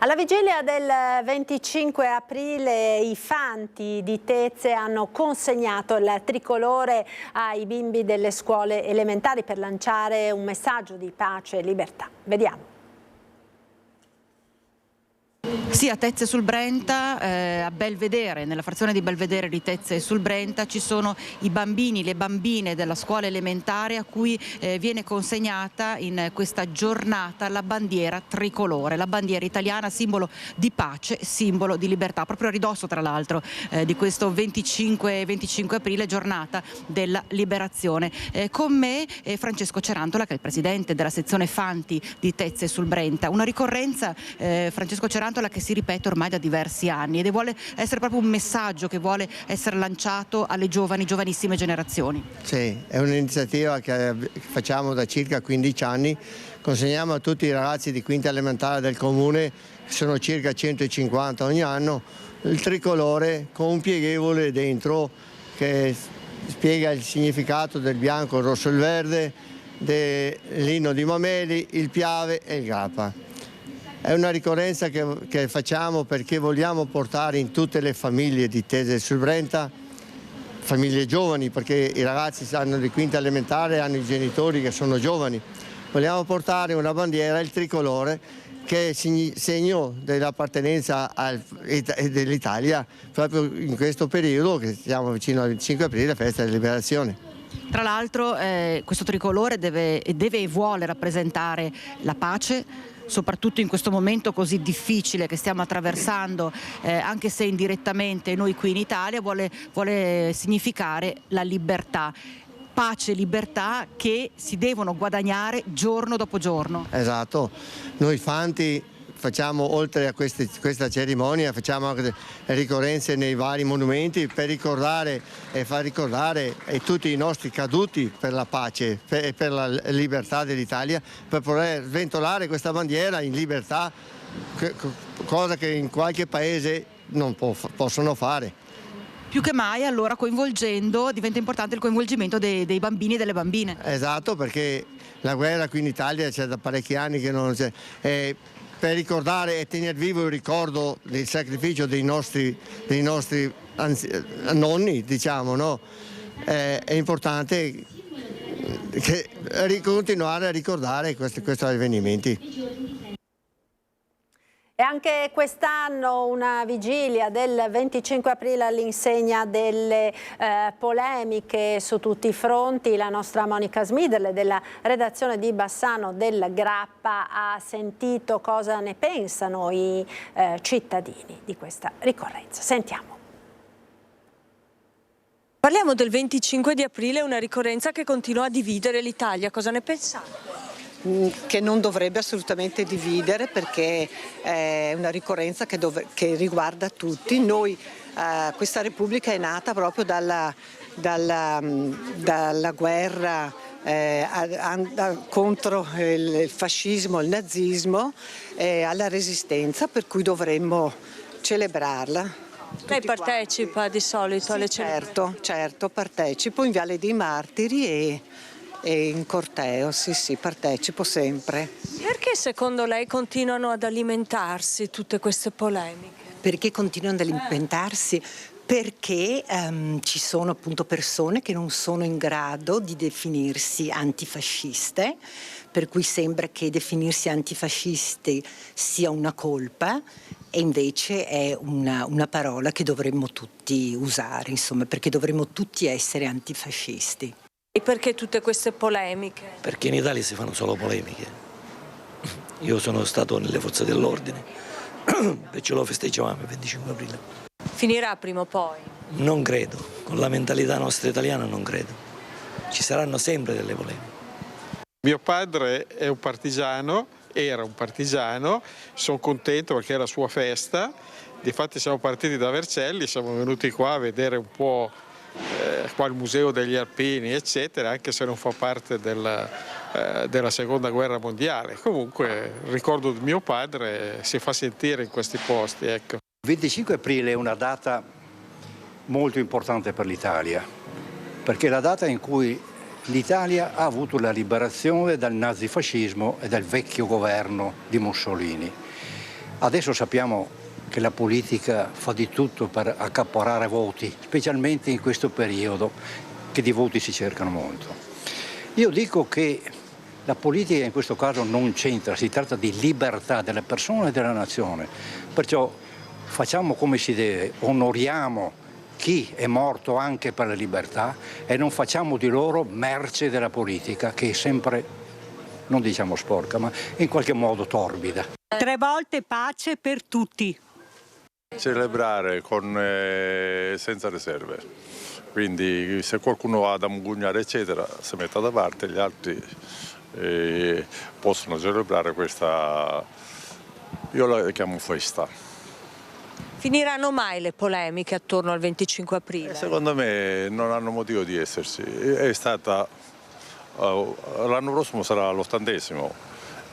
Alla vigilia del 25 aprile i Fanti di Tezze hanno consegnato il tricolore ai bimbi delle scuole elementari per lanciare un messaggio di pace e libertà. Vediamo. Sì, a Tezze sul Brenta, a Belvedere, nella frazione di Belvedere di Tezze sul Brenta, ci sono i bambini, le bambine della scuola elementare a cui viene consegnata in questa giornata la bandiera tricolore, la bandiera italiana, simbolo di pace, simbolo di libertà, proprio a ridosso tra l'altro di questo 25 aprile, giornata della liberazione. Con me Francesco Cerantola, che è il presidente della sezione Fanti di Tezze sul Brenta, una ricorrenza, Francesco Cerantola, che si ripete ormai da diversi anni ed vuole essere proprio un messaggio che vuole essere lanciato alle giovanissime generazioni. Sì, è un'iniziativa che facciamo da circa 15 anni, consegniamo a tutti i ragazzi di quinta elementare del comune, che sono circa 150 ogni anno, il tricolore con un pieghevole dentro che spiega il significato del bianco, il rosso e il verde, dell'inno di Mameli, il Piave e il Grappa. È una ricorrenza che facciamo perché vogliamo portare in tutte le famiglie di Tezze sul Brenta, famiglie giovani, perché i ragazzi stanno di quinta elementare e hanno i genitori che sono giovani. Vogliamo portare una bandiera, il tricolore, che è segno dell'appartenenza dell'Italia proprio in questo periodo, che siamo vicino al 25 aprile, la festa della liberazione. Tra l'altro questo tricolore deve e vuole rappresentare la pace, soprattutto in questo momento così difficile che stiamo attraversando, anche se indirettamente noi qui in Italia, vuole significare la libertà. Pace e libertà che si devono guadagnare giorno dopo giorno. Esatto, noi Fanti facciamo oltre a questa cerimonia, facciamo anche ricorrenze nei vari monumenti per ricordare e far ricordare tutti i nostri caduti per la pace e per la libertà dell'Italia, per poter sventolare questa bandiera in libertà, cosa che in qualche paese non possono fare. Più che mai allora diventa importante il coinvolgimento dei bambini e delle bambine. Esatto, perché la guerra qui in Italia c'è da parecchi anni che non c'è. Per ricordare e tenere vivo il ricordo del sacrificio dei nostri nonni, diciamo, no? È importante continuare a ricordare questi avvenimenti. E anche quest'anno una vigilia del 25 aprile all'insegna delle polemiche su tutti i fronti. La nostra Monica Smiderle della redazione di Bassano del Grappa ha sentito cosa ne pensano i cittadini di questa ricorrenza. Sentiamo. Parliamo del 25 di aprile, una ricorrenza che continua a dividere l'Italia. Cosa ne pensate? Che non dovrebbe assolutamente dividere, perché è una ricorrenza che riguarda tutti. Noi, questa Repubblica è nata proprio dalla guerra contro il fascismo, il nazismo, alla resistenza, per cui dovremmo celebrarla. Lei partecipa di solito alle celebrazioni? Certo, partecipo in Viale dei Martiri e in corteo, sì, partecipo sempre. Perché secondo lei continuano ad alimentarsi tutte queste polemiche? Perché continuano ad alimentarsi? Perché ci sono appunto persone che non sono in grado di definirsi antifasciste, per cui sembra che definirsi antifascisti sia una colpa, e invece è una parola che dovremmo tutti usare, insomma, perché dovremmo tutti essere antifascisti. E perché tutte queste polemiche? Perché in Italia si fanno solo polemiche. Io sono stato nelle forze dell'ordine, perciò lo festeggiavamo il 25 aprile. Finirà prima o poi? Non credo, con la mentalità nostra italiana non credo. Ci saranno sempre delle polemiche. Mio padre è un partigiano, era un partigiano, sono contento perché è la sua festa. Difatti siamo partiti da Vercelli, siamo venuti qua a vedere un po' qua il Museo degli Alpini, eccetera, anche se non fa parte della Seconda Guerra Mondiale. Comunque il ricordo di mio padre si fa sentire in questi posti, ecco. Il 25 aprile è una data molto importante per l'Italia, perché è la data in cui l'Italia ha avuto la liberazione dal nazifascismo e dal vecchio governo di Mussolini. Adesso sappiamo che la politica fa di tutto per accaparrare voti, specialmente in questo periodo che di voti si cercano molto. Io dico che la politica in questo caso non c'entra, si tratta di libertà delle persone e della nazione, perciò facciamo come si deve, onoriamo chi è morto anche per la libertà e non facciamo di loro merce della politica, che è sempre, non diciamo sporca, ma in qualche modo torbida. 3 volte pace per tutti. Celebrare senza riserve, quindi se qualcuno ha da mugugnare eccetera si metta da parte, gli altri possono celebrare questa, io la chiamo festa. Finiranno mai le polemiche attorno al 25 aprile? Secondo me non hanno motivo di esserci, l'anno prossimo sarà l'80°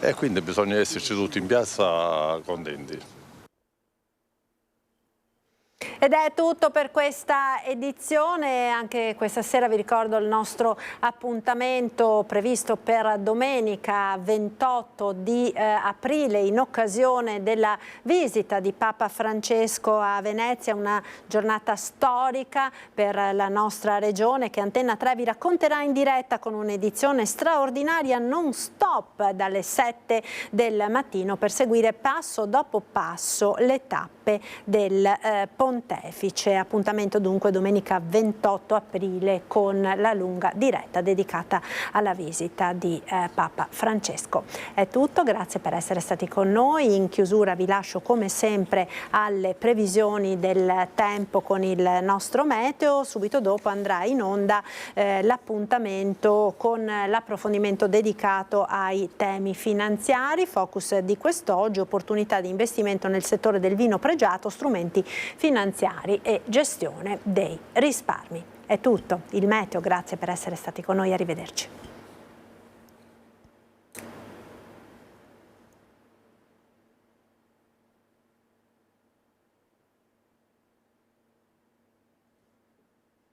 e quindi bisogna esserci tutti in piazza contenti. Ed è tutto per questa edizione. Anche questa sera vi ricordo il nostro appuntamento previsto per domenica 28 di aprile in occasione della visita di Papa Francesco a Venezia, una giornata storica per la nostra regione che Antenna 3 vi racconterà in diretta con un'edizione straordinaria non stop dalle 7 del mattino per seguire passo dopo passo le tappe tappe del Pontefice. Appuntamento dunque domenica 28 aprile con la lunga diretta dedicata alla visita di Papa Francesco. È tutto, grazie per essere stati con noi. In chiusura vi lascio come sempre alle previsioni del tempo con il nostro meteo. Subito dopo andrà in onda l'appuntamento con l'approfondimento dedicato ai temi finanziari. Focus di quest'oggi: opportunità di investimento nel settore del vino pregiato, strumenti finanziari e gestione dei risparmi. È tutto, il meteo, grazie per essere stati con noi, arrivederci.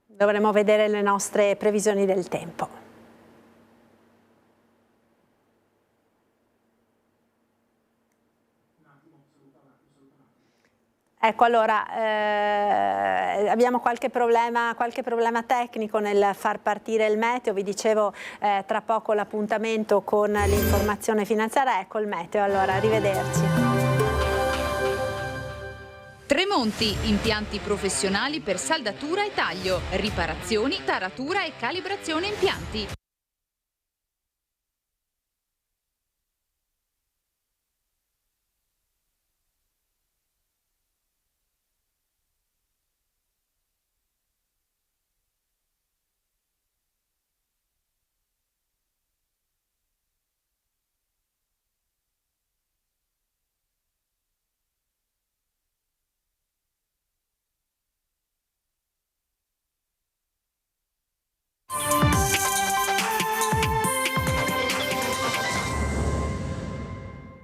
Dovremo vedere le nostre previsioni del tempo. Ecco, allora abbiamo qualche problema tecnico nel far partire il meteo. Vi dicevo tra poco l'appuntamento con l'informazione finanziaria. Ecco il meteo, allora arrivederci. Tremonti, impianti professionali per saldatura e taglio, riparazioni, taratura e calibrazione impianti.